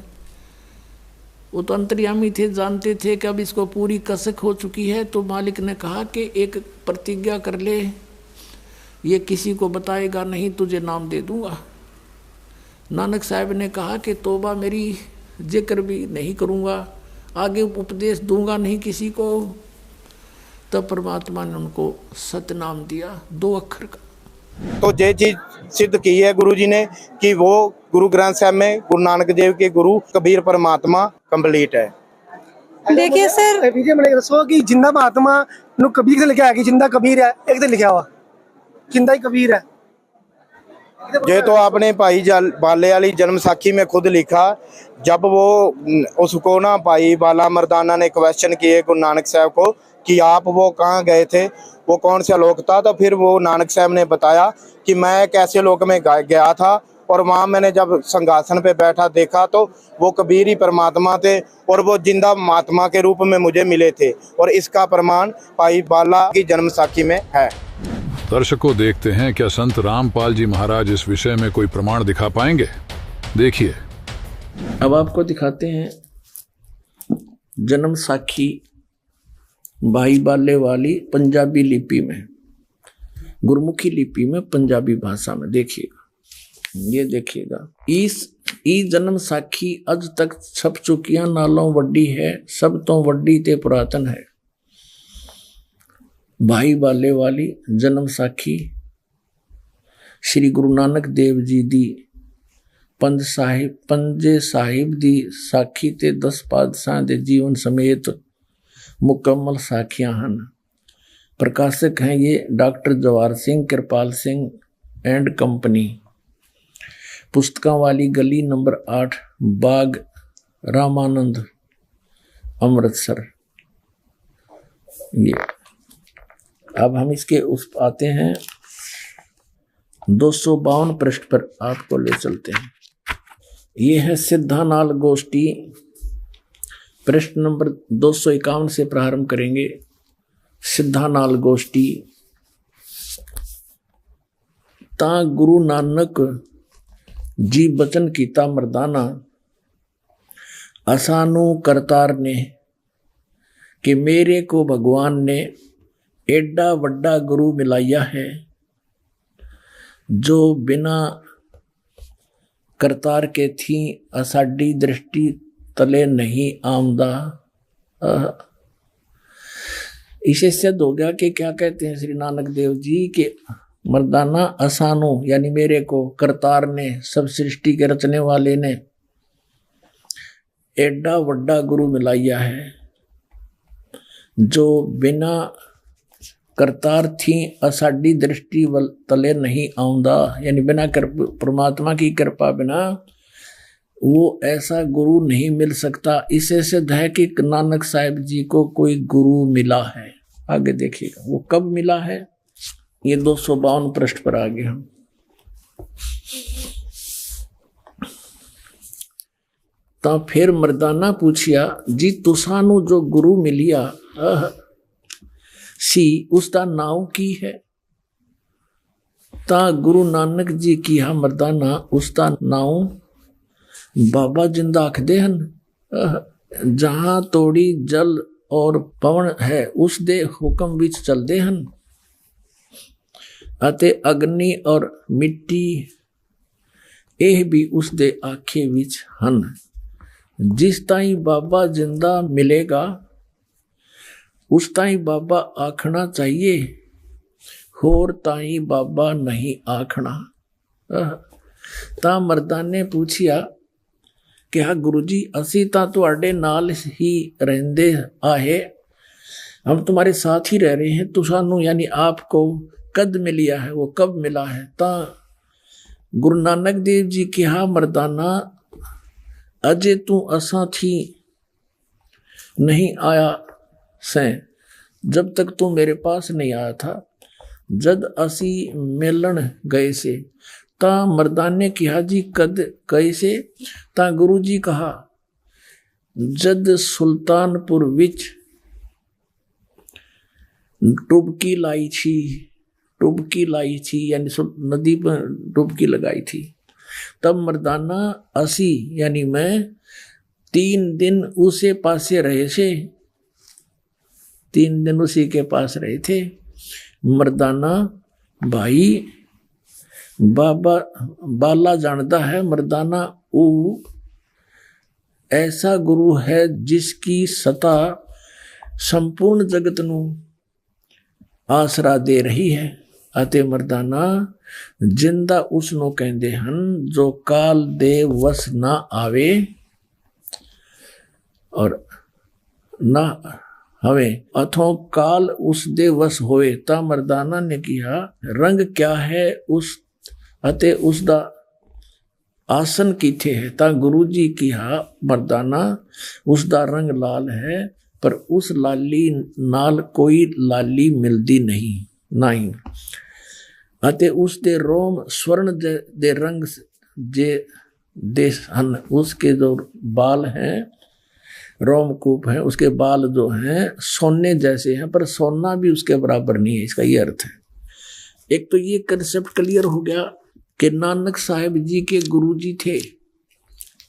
वो तो अंतर्यामी थे, जानते थे कि अब इसको पूरी कसक हो चुकी है। तो मालिक ने कहा कि एक प्रतिज्ञा कर ले, ये किसी को बताएगा नहीं, तुझे नाम दे दूंगा। नानक साहब ने कहा कि तौबा, मेरी जिक्र भी नहीं करूंगा, आगे उपदेश दूंगा नहीं किसी को। तब परमात्मा ने उनको सतनाम दिया, 2 अक्षर का। तो ये चीज सिद्ध की है गुरु जी ने कि वो गुरु ग्रंथ साहब में गुरु नानक देव के गुरु कबीर परमात्मा कंप्लीट है। देखिए सर, विजय मैंने दसो कि जिंदा महात्मा नु कबीर से लिखा है कि जिंदा कबीर है, एक दिन लिखा हुआ जिंदा ही कबीर है। ये तो आपने भाई बाले वाली जन्म साखी में खुद लिखा। जब वो उसको ना भाई बाला मर्दाना ने क्वेश्चन किए गुरु नानक साहब को कि आप वो कहाँ गए थे, वो कौन सा लोक था, तो फिर वो नानक साहब ने बताया कि मैं कैसे लोक में गया था, और वहाँ मैंने जब सिंहासन पे बैठा देखा तो वो कबीर ही परमात्मा थे, और वो जिंदा महात्मा के रूप में मुझे मिले थे। और इसका प्रमाण भाई बाला की जन्म साखी में है। दर्शकों, देखते हैं क्या संत रामपाल जी महाराज इस विषय में कोई प्रमाण दिखा पाएंगे। देखिए, अब आपको दिखाते हैं जन्म साखी भाई बाले वाली पंजाबी लिपि में, गुरमुखी लिपि में, पंजाबी भाषा में। देखिएगा, ये देखिएगा, ई जन्म साखी अज तक छप चुकियां नालों वड्डी है, सब तो वड्डी ते पुरातन है। भाई बाले वाली जन्म साखी श्री गुरु नानक देव जी दी पंजे साहिब दी साखी ते 10 पातशाह दे जीवन समेत मुकम्मल साखियां हैं। प्रकाशक हैं ये doctor Jawahar Singh Kripal Singh and company, पुस्तकों वाली गली नंबर 8, बाग रामानंद, अमृतसर। ये अब हम इसके उस आते हैं 252 पृष्ठ पर आपको ले चलते हैं। ये है सिद्धानाल गोष्ठी, पृष्ठ नंबर 251 से प्रारंभ करेंगे। सिद्धानाल गोष्ठी ता गुरु नानक जी बचन कीता मर्दाना असानू करतार ने कि मेरे को भगवान ने एडा वड्डा गुरु मिलाया है जो बिना करतार के थी असाडी दृष्टि तले नहीं आमदा। इसे सिद्ध हो गया कि क्या कहते हैं श्री नानक देव जी के मर्दाना असानो यानी मेरे को करतार ने, सब सृष्टि के रचने वाले ने एडा वड्डा गुरु मिलाया है जो बिना करतार थी असाडी दृष्टि तले नहीं आउंदा, यानी बिना परमात्मा की कृपा बिना वो ऐसा गुरु नहीं मिल सकता। इसे सिद्ध है कि नानक साहिब जी को कोई गुरु मिला है। आगे देखिएगा वो कब मिला है, ये 252 पृष्ठ पर आगे हम। तो फिर मर्दाना पूछिया जी तुसानू जो गुरु मिलिया सी उसका नाव की है। ता गुरु नानक जी की हा मर्दाना उसका नाव बाबा जिंदा आखदे हन। जहां तोड़ी जल और पवन है उस दे हुक्म विच चलदे हन अते अग्नि और मिट्टी एह भी उस दे आखे विच हन। जिस ताई बाबा जिंदा मिलेगा उस ताई बाबा आखना चाहिए, होर ताई बाबा नहीं आखना। ता मर्दा ने पूछिया कि हाँ गुरु जी असी ता तुहाडे नाल ही रहंदे आहे, हम तुम्हारे साथ ही रह रहे हैं, तो सानू यानी आपको कद मिलिया है, वो कब मिला है। ता गुरु नानक देव जी की हाँ मर्दाना अजे तू असा थी नहीं आया से, जब तक तू मेरे पास नहीं आया था, जद असी मिलन गए से। ता मर्दाने किहा जी कद कैसे। ता गुरु जी कहा जद सुल्तानपुर विच डुबकी लाई थी यानी नदी पर डुबकी लगाई थी। तब मर्दाना असी यानी मैं 3 दिन उसे पासे रहे से, 3 दिन उसी के पास रहे थे। मर्दाना भाई बाबा बाला जानता है मर्दाना ऊ ऐसा गुरु है जिसकी सता संपूर्ण जगत नू आसरा दे रही है। अते मर्दाना जिंदा उसनों कहते हन जो काल दे वस ना आवे और ना हमें अथो काल उस दे वस होए। ता मर्दाना ने किया रंग क्या है उस अते उसदा आसन किथे है। ता गुरु जी किया मर्दाना उसदा रंग लाल है पर उस लाली नाल कोई लाली मिलदी नहीं। अते उस दे रोम स्वर्ण दे रंग जे देश हन, उसके जो बाल हैं रोमकूप है, उसके बाल जो हैं सोने जैसे हैं पर सोना भी उसके बराबर नहीं है। इसका ये अर्थ है। एक तो ये कंसेप्ट क्लियर हो गया कि नानक साहिब जी के गुरु जी थे,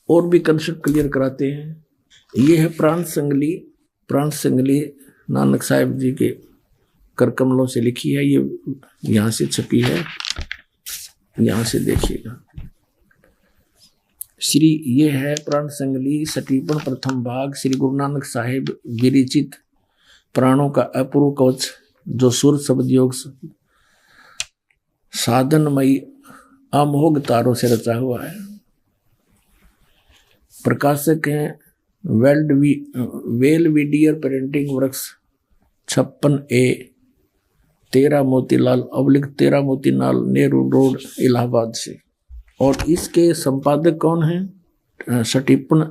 और भी कंसेप्ट क्लियर कराते हैं। ये है प्राण संगली नानक साहिब जी के कर कमलों से लिखी है, ये यहाँ से छपी है, यहाँ से देखिएगा। श्री ये है प्राण संगली सटीपन प्रथम भाग, श्री गुरु नानक साहिब विरिचित प्राणों का अपूर्व कवच जो सुर शब्द योग साधनमयी अमोघ तारों से रचा हुआ है। प्रकाशक हैं वेल वीडियर प्रिंटिंग वर्क्स 56A 13 मोतीलाल अब्लिक 13 मोतीलाल नेहरू रोड इलाहाबाद से। और इसके संपादक कौन हैं? सटीपन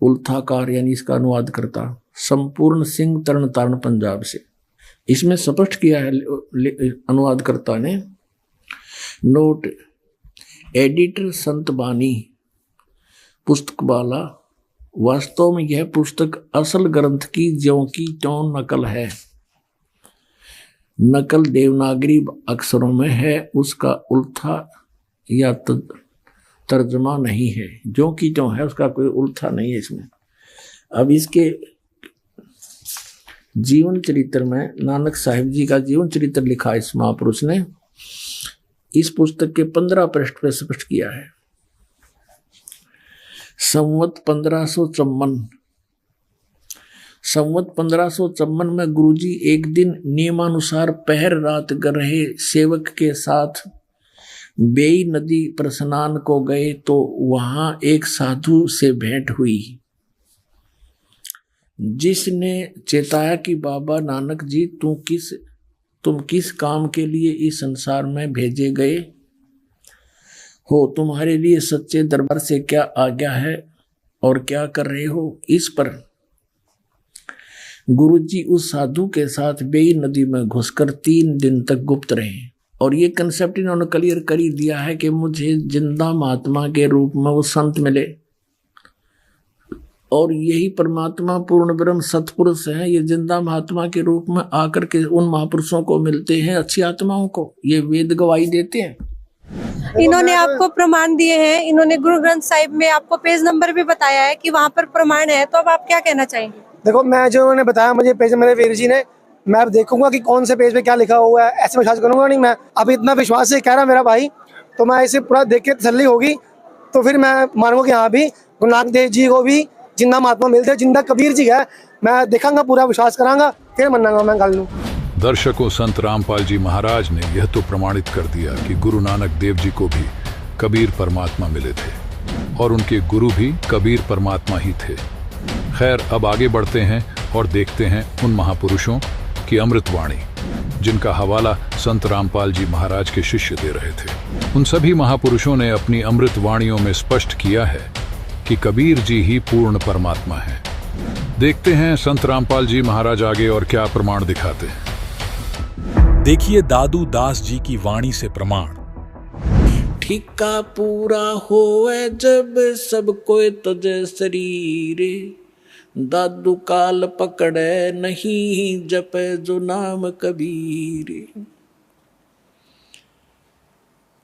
उल्थाकार यानी इसका अनुवाद करता संपूर्ण सिंह तरण तारण पंजाब से। इसमें स्पष्ट किया है अनुवादकर्ता ने, नोट एडिटर संत बानी पुस्तक वाला, वास्तव में यह पुस्तक असल ग्रंथ की ज्यों की त्यों नकल है। नकल देवनागरी अक्षरों में है, उसका उल्था या तर्जमा नहीं है, जो कि जो है उसका कोई उल्था नहीं है इसमें। अब इसके जीवन चरित्र में नानक साहिब जी का जीवन चरित्र लिखा इस महापुरुष ने। इस पुस्तक के 15 पृष्ठ पर स्पष्ट किया है। संवत 1554 में गुरुजी एक दिन नियमानुसार पहर रात कर रहे सेवक के साथ बेई नदी पर स्नान को गए तो वहां एक साधु से भेंट हुई, जिसने चेताया कि बाबा नानक जी तुम किस काम के लिए इस संसार में भेजे गए हो, तुम्हारे लिए सच्चे दरबार से क्या आज्ञा है और क्या कर रहे हो। इस पर गुरुजी उस साधु के साथ बेई नदी में घुसकर 3 दिन तक गुप्त रहे। और ये कंसेप्ट इन्होंने क्लियर कर ही दिया है कि मुझे जिंदा महात्मा के रूप में वो संत मिले, और यही परमात्मा पूर्ण ब्रह्म सतपुरुष है। ये जिंदा महात्मा के रूप में आकर के उन महापुरुषों को मिलते हैं, अच्छी आत्माओं को, ये वेद गवाही देते हैं। इन्होंने आपको प्रमाण दिए हैं, इन्होंने गुरु ग्रंथ साहिब में आपको पेज नंबर भी बताया है कि वहाँ पर प्रमाण है, तो अब आप क्या कहना चाहेंगे? देखो, मैं जो उन्होंने बताया मुझे पेज मेरे वीर जी ने, मैं अब देखूंगा कि कौन से पेज पे क्या लिखा हुआ है, ऐसे विश्वास करूंगा नहीं। मैं अब इतना विश्वास से कह रहा मेरा भाई, तो मैं इसे पूरा देख के तसल्ली होगी तो फिर मैं मानूंगा कि हाँ भी गुरु नानक देव जी को भी जिंदा महात्मा मिलते हैं, जिंदा कबीर जी है। मैं देखांगा, पूरा विश्वास करांगा, फिर मनांगा मैं गल नूं। दर्शकों, संत रामपाल जी महाराज ने यह तो प्रमाणित कर दिया कि गुरु नानक देव जी को भी कबीर परमात्मा मिले थे और उनके गुरु भी कबीर परमात्मा ही थे। खैर, अब आगे बढ़ते हैं और देखते हैं उन महापुरुषों की अमृतवाणी, जिनका हवाला संत रामपाल जी महाराज के शिष्य दे रहे थे। उन सभी महापुरुषों ने अपनी अमृतवाणियों में स्पष्ट किया है कि कबीर जी ही पूर्ण परमात्मा है। देखते हैं संत रामपाल जी महाराज आगे और क्या प्रमाण दिखाते हैं। देखिए दादू दास जी की वाणी से प्रमाण। ठिका पूरा होए जब सब कोई तुझे शरीर, दादू काल पकड़े नहीं जपे जो नाम कबीर।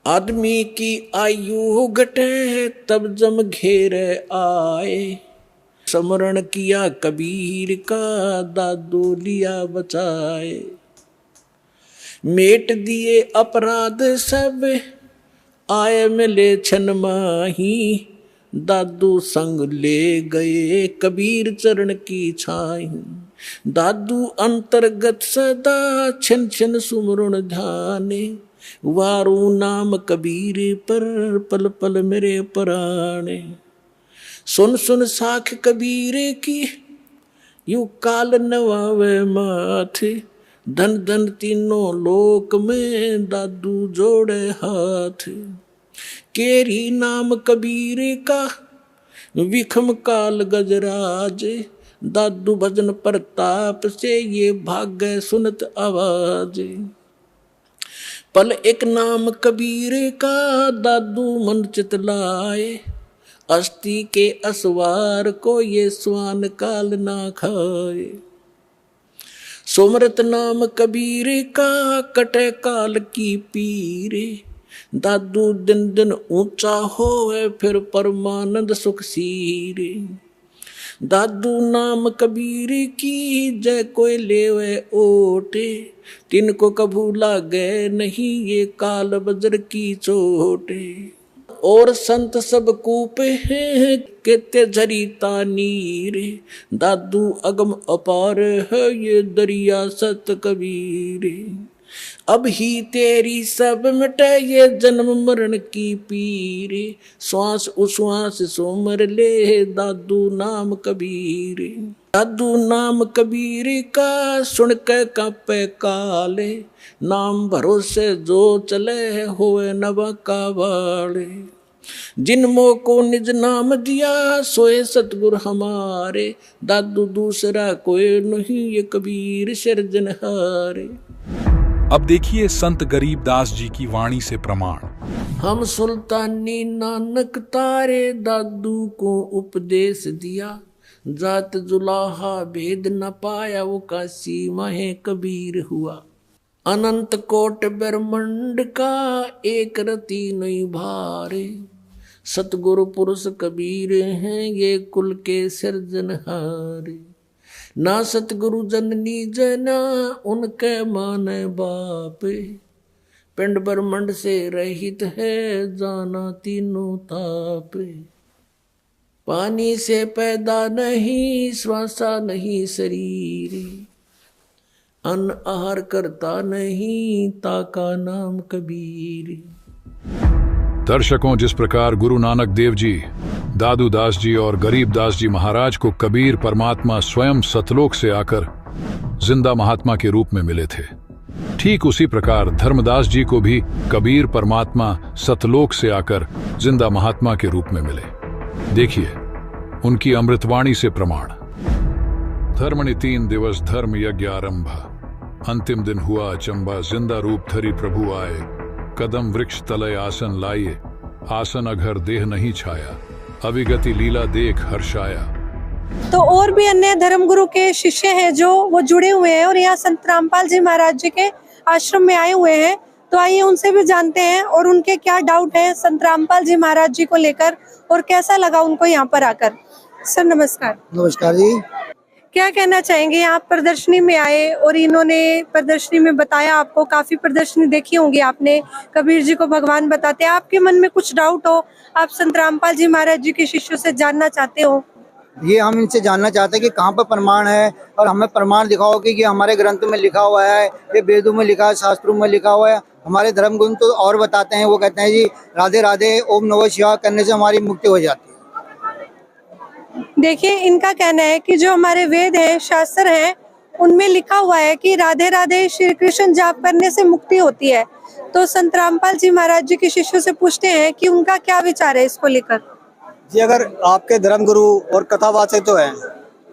आदमी की आयु घटे तब जम घेरे आए, स्मरण किया कबीर का दादू लिया बचाए। मेट दिए अपराध सब आए मिले छन माही, दादू संग ले गए कबीर चरण की छाई। दादू अंतर्गत सदा छिन छिन सुमरण ध्याने, वारू नाम कबीर पर पल पल मेरे पराणे। सुन सुन साख कबीर की यू काल नवावे माथे, धन धन तीनों लोक में दादू जोड़े हाथ। केरी नाम कबीर का विखम काल गजराज, दादू भजन प्रताप से ये भाग्य सुनत आवाज। पल एक नाम कबीर का दादू मन चितलाए, अस्थि के असवार को ये स्वान काल ना खाए। सुमरत नाम कबीर का कटे काल की पीरे, दादू दिन दिन ऊंचा होए फिर परमानंद सुख सीरे। दादू नाम कबीर की जय कोई लेवे ओटे, तिनको कभू लागे नहीं ये काल बजर की चोटे। और संत सब कूपे हैं केते झरीता नीर, दादू अगम अपार है ये दरिया सत कबीर। अब ही तेरी सब मिटे ये जन्म मरण की पीर, श्वास उश्वास सोमर ले दादू नाम कबीर। दादू नाम कबीर का सुन के कांपे काले, नाम भरोसे जो चले होए नवा का वाले। जिनमो को निज नाम दिया सोए सतगुर हमारे, दादू दूसरा कोई नहीं ये कबीर सिरजनहारे। अब देखिए संत गरीबदास जी की वाणी से प्रमाण। हम सुल्तानी नानक तारे दादू को उपदेश दिया, जात जुलाहा भेद न पाया वो काशी माहे कबीर हुआ। अनंत कोट ब्रह्मांड का एक रति नहीं भारे, सतगुरु पुरुष कबीर हैं ये कुल के सिरजनहारे। ना सतगुरु जननी जना उनके माने बापे, पिंड ब्रह्मांड से रहित है जाना तीनों तापे। पानी से पैदा नहीं श्वासा नहीं शरीर, अन्न आहार करता नहीं ताका नाम कबीर। दर्शकों, जिस प्रकार गुरु नानक देव जी, दादू दास जी और गरीब दास जी महाराज को कबीर परमात्मा स्वयं सतलोक से आकर जिंदा महात्मा के रूप में मिले थे, ठीक उसी प्रकार धर्मदास जी को भी कबीर परमात्मा सतलोक से आकर जिंदा महात्मा के रूप में मिले। देखिए उनकी अमृतवाणी से प्रमाण। धर्मनि 3 दिवस धर्म यज्ञ आरंभ, अंतिम दिन हुआ अचंबा, जिंदा रूप धरी प्रभु आए, कदम वृक्ष तलय आसन लाए, आसन अघर देह नहीं छाया, अविगति लीला देख हर्षाया। तो और भी अन्य धर्मगुरु के शिष्य हैं जो वो जुड़े हुए हैं और यहाँ संत रामपाल जी महाराज जी के आश्रम में आए हुए हैं, तो आइए उनसे भी जानते हैं और उनके क्या डाउट है संत रामपाल जी महाराज जी को लेकर और कैसा लगा उनको यहाँ पर आकर। सर नमस्कार। नमस्कार जी। क्या कहना चाहेंगे, आप प्रदर्शनी में आए और इन्होंने प्रदर्शनी में बताया, आपको काफी प्रदर्शनी देखी होंगी आपने, कबीर जी को भगवान बताते, आपके मन में कुछ डाउट हो, आप संत रामपाल जी महाराज जी के शिष्यों से जानना चाहते हो? ये हम इनसे जानना चाहते हैं कि कहाँ पर प्रमाण है और हमें प्रमाण दिखाओ कि ये हमारे ग्रंथ में लिखा हुआ है, ये वेदों में लिखा है, शास्त्रों में लिखा हुआ है। हमारे धर्म गुरु तो और बताते हैं, वो कहते हैं जी राधे राधे ओम नमः शिवाय करने से हमारी मुक्ति हो जाती है। देखिए इनका कहना है कि जो हमारे वेद है, शास्त्र है, उनमें लिखा हुआ है कि राधे राधे श्री कृष्ण जाप करने से मुक्ति होती है। तो संत रामपाल जी महाराज जी के शिष्यों से पूछते हैं कि उनका क्या विचार है इसको लेकर। जी, अगर आपके धर्म गुरु और कथावाचक तो हैं,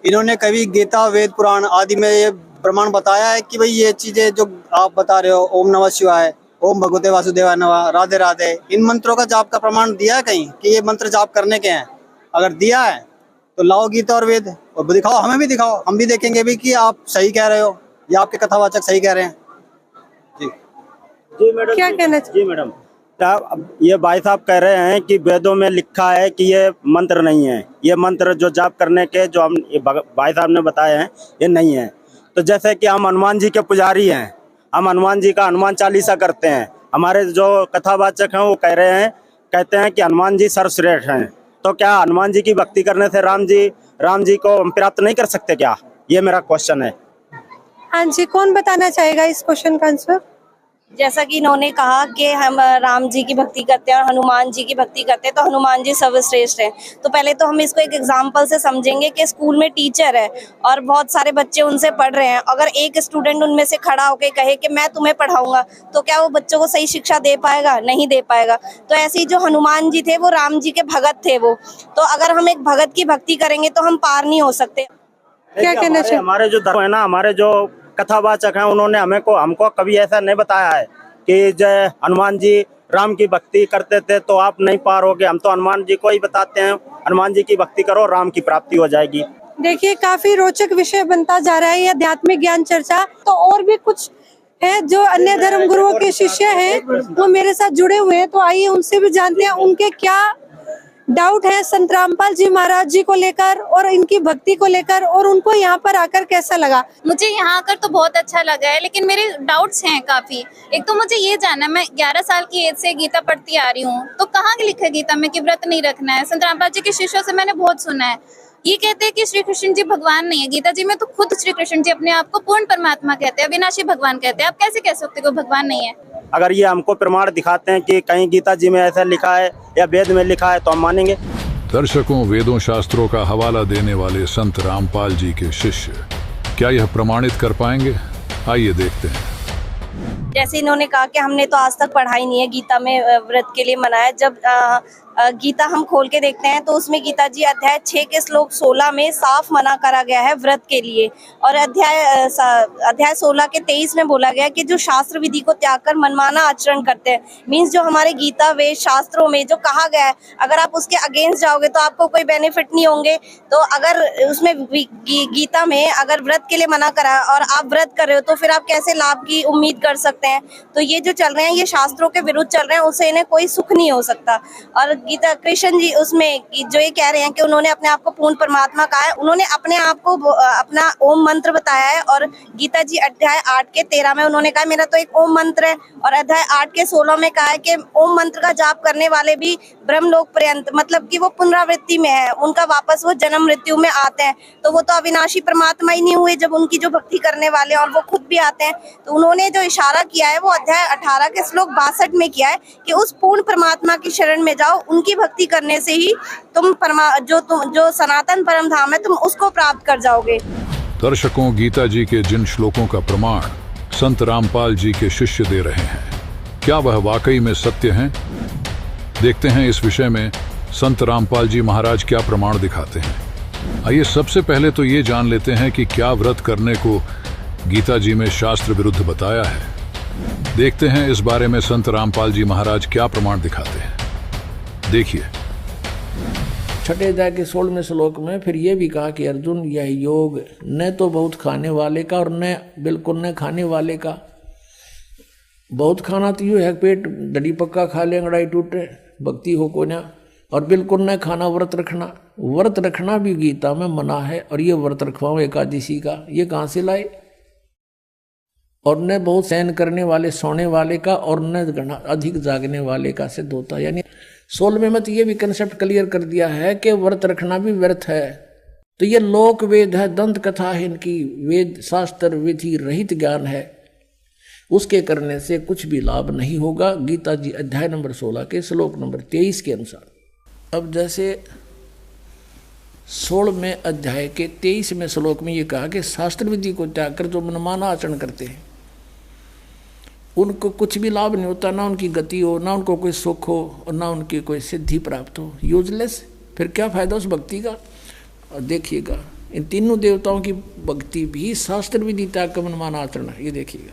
इन्होंने कभी गीता वेद पुराण आदि में ये प्रमाण बताया है कि भाई ये चीजें जो आप बता रहे हो, ओम नमः शिवाय, ओम भगवते वासुदेवाय नमः, राधे राधे, इन मंत्रों का जाप का प्रमाण दिया है कहीं कि ये मंत्र जाप करने के हैं? अगर दिया है तो लाओ गीता और वेद और दिखाओ, हमें भी दिखाओ, हम भी देखेंगे भी कि आप सही कह रहे हो या आपके कथावाचक सही कह रहे हैं। जी मैडम, क्या कहना जी मैडम, ये भाई साहब कह रहे हैं कि वेदों में लिखा है कि ये मंत्र नहीं है, ये मंत्र जो जाप करने के जो हम भाई साहब ने बताए हैं ये नहीं है। तो जैसे कि हम हनुमान जी के पुजारी हैं, हम हनुमान जी का हनुमान चालीसा करते हैं, हमारे जो कथावाचक हैं वो कह रहे हैं, कहते हैं कि हनुमान जी सर्वश्रेष्ठ हैं। तो क्या हनुमान जी की भक्ति करने से राम जी को हम प्राप्त नहीं कर सकते क्या? ये मेरा क्वेश्चन है। हाँ जी, कौन बताना चाहेगा इस क्वेश्चन का आंसर? जैसा कि इन्होंने कहा कि हम राम जी की भक्ति करते हैं और हनुमान जी की भक्ति करते हैं, तो हनुमान जी सर्वश्रेष्ठ हैं। तो पहले तो हम इसको एक एग्जाम्पल से समझेंगे कि स्कूल में टीचर है और बहुत सारे बच्चे उनसे पढ़ रहे हैं। अगर एक स्टूडेंट उनमें से खड़ा होकर कहे कि मैं तुम्हें पढ़ाऊंगा, तो क्या वो बच्चों को सही शिक्षा दे पाएगा? नहीं दे पाएगा। तो ऐसे ही जो हनुमान जी थे वो राम जी के भगत थे वो, तो अगर हम एक भगत की भक्ति करेंगे तो हम पार नहीं हो सकते। क्या कहना चाहिए? हमारे जो धर्म है ना, हमारे जो कथावाचक हैं, उन्होंने हमको कभी ऐसा नहीं बताया है कि जय हनुमान जी राम की भक्ति करते थे तो आप नहीं पार होगे। हम तो हनुमान जी को ही बताते हैं, हनुमान जी की भक्ति करो, राम की प्राप्ति हो जाएगी। देखिए काफी रोचक विषय बनता जा रहा है ये आध्यात्मिक ज्ञान चर्चा। तो और भी कुछ है जो अन्य धर्म गुरुओं के शिष्य हैं वो मेरे साथ जुड़े हुए हैं, तो आइए उनसे भी जानते हैं उनके क्या डाउट है संत रामपाल जी महाराज जी को लेकर और इनकी भक्ति को लेकर, और उनको यहाँ पर आकर कैसा लगा। मुझे यहाँ आकर तो बहुत अच्छा लगा है, लेकिन मेरे डाउट्स हैं काफी। एक तो मुझे ये जानना, मैं 11 साल की एज से गीता पढ़ती आ रही हूँ, तो कहाँ लिखा है गीता में कि व्रत नहीं रखना है? संत रामपाल जी के शिष्यों से मैंने बहुत सुना है, ये कहते हैं कि श्री कृष्ण जी भगवान नहीं है। गीता जी में तो खुद श्री कृष्ण जी अपने आप को पूर्ण परमात्मा कहते हैं, अविनाशी भगवान कहते हैं। आप कैसे कह सकते हो भगवान नहीं है? अगर ये हमको प्रमाण दिखाते हैं कि कहीं गीता जी में ऐसा लिखा है या वेद में लिखा है तो हम मानेंगे। दर्शकों, वेदों शास्त्रों का हवाला देने वाले संत रामपाल जी के शिष्य क्या यह प्रमाणित कर पाएंगे? आइए देखते हैं। जैसे इन्होंने कहा कि हमने तो आज तक पढ़ा ही नहीं है गीता में व्रत के लिए मनाया। जब गीता हम खोल के देखते हैं तो उसमें गीता जी अध्याय 6 के श्लोक 16 में साफ मना करा गया है व्रत के लिए, और अध्याय 16 के 23 में बोला गया है कि जो शास्त्र विधि को त्याग कर मनमाना आचरण करते हैं, मीन्स जो हमारे गीता वेद शास्त्रों में जो कहा गया है, अगर आप उसके अगेंस्ट जाओगे तो आपको कोई बेनिफिट नहीं होंगे। तो अगर उसमें गीता में अगर व्रत के लिए मना करा है और आप व्रत कर रहे हो तो फिर आप कैसे लाभ की उम्मीद कर सकते हैं। तो ये जो चल रहे हैं ये शास्त्रों के विरुद्ध चल रहे हैं, उससे इन्हें कोई सुख नहीं हो सकता। और गीता कृष्ण जी उसमें जो ये कह रहे हैं कि उन्होंने अपने आप को पूर्ण परमात्मा कहा है, उन्होंने अपने आप को अपना ओम मंत्र बताया है। और गीता जी अध्याय 8 के 13 में उन्होंने कहा मेरा तो एक ओम मंत्र है, और अध्याय 8 के 16 में कहा है कि ओम मंत्र का जाप करने वाले भी ब्रह्मलोक पर्यंत, मतलब कि वो पुनरावृत्ति में है, उनका वापस वो जन्म मृत्यु में आते हैं। तो वो तो अविनाशी परमात्मा ही नहीं हुए जब उनकी जो भक्ति करने वाले और वो खुद भी आते हैं। तो उन्होंने जो इशारा किया है वो अध्याय 18 के श्लोक 62 में किया है कि उस पूर्ण परमात्मा की शरण में जाओ, उनकी भक्ति करने से ही तुम जो सनातन परम धाम है तुम उसको प्राप्त कर जाओगे। दर्शकों, गीता जी के जिन श्लोकों का प्रमाण संत रामपाल जी के शिष्य दे रहे हैं, क्या वह वाकई में सत्य हैं? देखते हैं इस विषय में संत रामपाल जी महाराज क्या प्रमाण दिखाते हैं। आइए सबसे पहले तो ये जान लेते हैं कि क्या व्रत करने को गीता जी में शास्त्र विरुद्ध बताया है। देखते हैं इस बारे में संत रामपाल जी महाराज क्या प्रमाण दिखाते हैं। देखिए, छठे अध्याय के 16वें श्लोक में फिर ये भी कहा कि अर्जुन, यह योग न तो बहुत खाने वाले का और न बिल्कुल न खाने वाले का। बहुत खाना तो यूँ है पेट डडी पक्का खा ले अंगड़ाई टूटे, भक्ति हो को ना। और बिल्कुल न खाना व्रत रखना, व्रत रखना भी गीता में मना है। और ये व्रत रखवाओ एकादशी का, ये कहाँ से लाए? और न बहुत सहन करने वाले सोने वाले का, और न अधिक जागने वाले का सिद्ध होता। यानी 16वें में तो ये भी कंसेप्ट क्लियर कर दिया है कि व्रत रखना भी व्यर्थ है। तो ये लोक वेद है, दंत कथा है, इनकी वेद शास्त्र विधि रहित ज्ञान है, उसके करने से कुछ भी लाभ नहीं होगा। गीता जी अध्याय नंबर 16 के श्लोक नंबर 23 के अनुसार। अब जैसे 16वें अध्याय के 23वें श्लोक में ये कहा कि शास्त्र विधि को त्याग कर जो मनमाना आचरण करते हैं उनको कुछ भी लाभ नहीं होता, ना उनकी गति हो, ना उनको कोई सुख हो, और ना उनकी कोई सिद्धि प्राप्त हो। यूजलेस। फिर क्या फायदा उस भक्ति का? और देखिएगा, इन तीनों देवताओं की भक्ति भी शास्त्र विधि त्याग का मनमाना आचरण है। ये देखिएगा,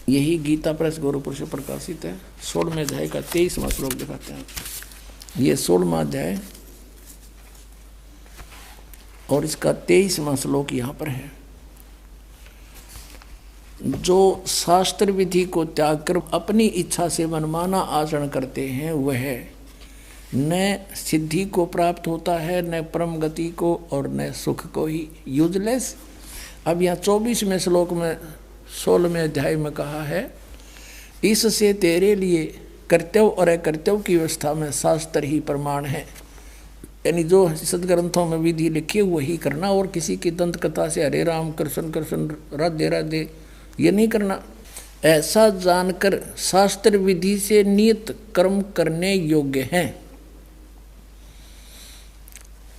यही गीता प्रेस गोरखपुर से प्रकाशित है। 16वें अध्याय का 23वां श्लोक दिखाते हैं। ये 16वां अध्याय और इसका 23वां श्लोक यहाँ पर है। जो शास्त्र विधि को त्याग कर अपनी इच्छा से मनमाना आचरण करते हैं वह न सिद्धि को प्राप्त होता है, न परम गति को, और न सुख को ही। यूजलेस। अब यहाँ 24वें श्लोक में 16वें अध्याय में कहा है, इससे तेरे लिए कर्तव्य और अकर्तव्य की व्यवस्था में शास्त्र ही प्रमाण है। यानी जो सदग्रंथों में विधि लिखी वही करना, और किसी की दंत कथा से हरे राम कृष्ण कृष्ण राधे राधे ये नहीं करना। ऐसा जानकर शास्त्र विधि से नियत कर्म करने योग्य हैं।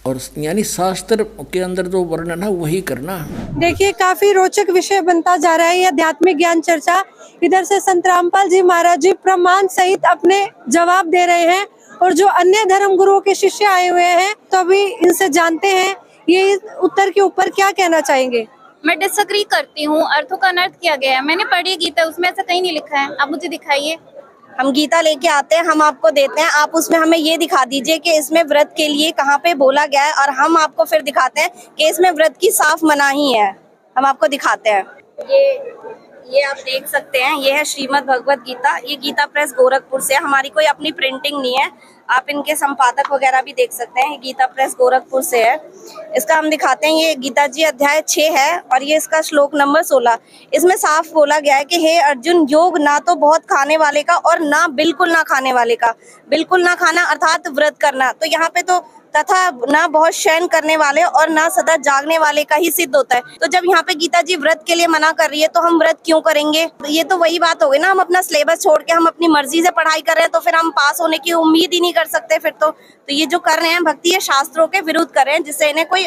और यानी शास्त्र के अंदर जो वर्णन है वही करना। देखिए, काफी रोचक विषय बनता जा रहा है ये आध्यात्मिक ज्ञान चर्चा। इधर से संत रामपाल जी महाराज जी प्रमाण सहित अपने जवाब दे रहे हैं, और जो अन्य धर्म गुरुओं के शिष्य आए हुए हैं तो अभी इनसे जानते हैं ये उत्तर के ऊपर क्या कहना चाहेंगे। मैं डिसएग्री करती हूँ। अर्थों का अनर्थ किया गया है। मैंने पढ़ी गीता, उसमें ऐसा कहीं नहीं लिखा है। आप मुझे दिखाइए। हम गीता लेके आते हैं, हम आपको देते हैं, आप उसमें हमें ये दिखा दीजिए कि इसमें व्रत के लिए कहाँ पे बोला गया है, और हम आपको फिर दिखाते हैं कि इसमें व्रत की साफ मनाही है। हम आपको दिखाते हैं। ये आप देख सकते हैं, ये है श्रीमद् भगवत गीता। ये गीता प्रेस गोरखपुर से, हमारी कोई अपनी प्रिंटिंग नहीं है। आप इनके संपादक वगैरह भी देख सकते हैं। गीता प्रेस गोरखपुर से है। इसका हम दिखाते हैं। ये गीता जी अध्याय 6 है और ये इसका श्लोक नंबर 16। इसमें साफ बोला गया है कि हे अर्जुन, योग ना तो बहुत खाने वाले का और ना बिल्कुल ना खाने वाले का। बिल्कुल ना खाना अर्थात व्रत करना। तो यहाँ पे तो तथा ना बहुत शयन करने वाले और ना सदा जागने वाले का ही सिद्ध होता है। तो जब यहाँ पे गीता जी व्रत के लिए मना कर रही है तो हम व्रत क्यों करेंगे? ये तो वही बात हो गई ना, हम अपना सिलेबस छोड़ के हम अपनी मर्जी से पढ़ाई कर रहे हैं तो फिर हम पास होने की उम्मीद ही नहीं कर सकते फिर तो ये जो कर रहे हैं भक्ति ये शास्त्रों के विरुद्ध कर रहे हैं, जिससे इन्हें कोई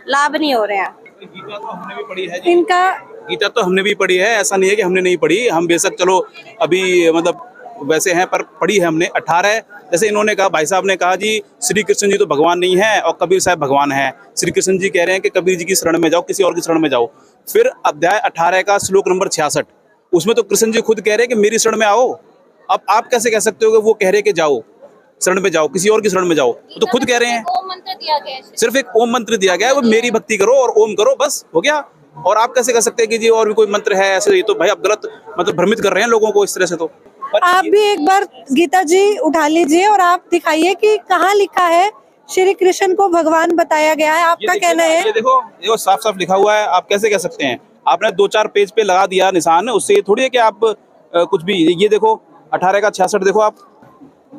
लाभ नहीं हो रहे हैं। इनका गीता तो हमने भी पढ़ी है, ऐसा नहीं है कि हमने नहीं पढ़ी। हम बेशक चलो अभी मतलब वैसे हैं, पर पढ़ी है हमने। 18 जैसे इन्होंने कहा, भाई साहब ने कहा जी श्री कृष्ण जी तो भगवान नहीं है और कबीर साहब भगवान है। श्री कृष्ण जी कह रहे हैं कि कबीर जी की शरण में जाओ, किसी और की शरण में जाओ। फिर अध्याय 18 का श्लोक नंबर 66, उसमें तो कृष्ण जी खुद कह रहे हैं कि मेरी शरण में आओ। अब आप कैसे कह सकते हो कि वो कह रहे कि जाओ शरण में जाओ, किसी और की शरण में जाओ? तो खुद कह रहे हैं, ओम मंत्र दिया गया है, सिर्फ एक ओम मंत्र दिया गया है, वो मेरी भक्ति करो और ओम करो, बस हो गया। और आप कैसे कह सकते हैं कि जी और भी कोई मंत्र है ऐसे? ये तो भाई आप गलत मतलब भ्रमित कर रहे हैं लोगों को इस तरह से। तो आप भी एक बार गीता जी उठा लीजिए और आप दिखाइए कि कहाँ लिखा है श्री कृष्ण को भगवान बताया गया है। आपका कहना है, ये देखो साफ साफ लिखा हुआ है। आप कैसे कह सकते हैं? आपने 2-4 पेज पे लगा दिया निशान, उससे ये थोड़ी है कि आप कुछ भी। ये देखो 18 का 66 देखो आप,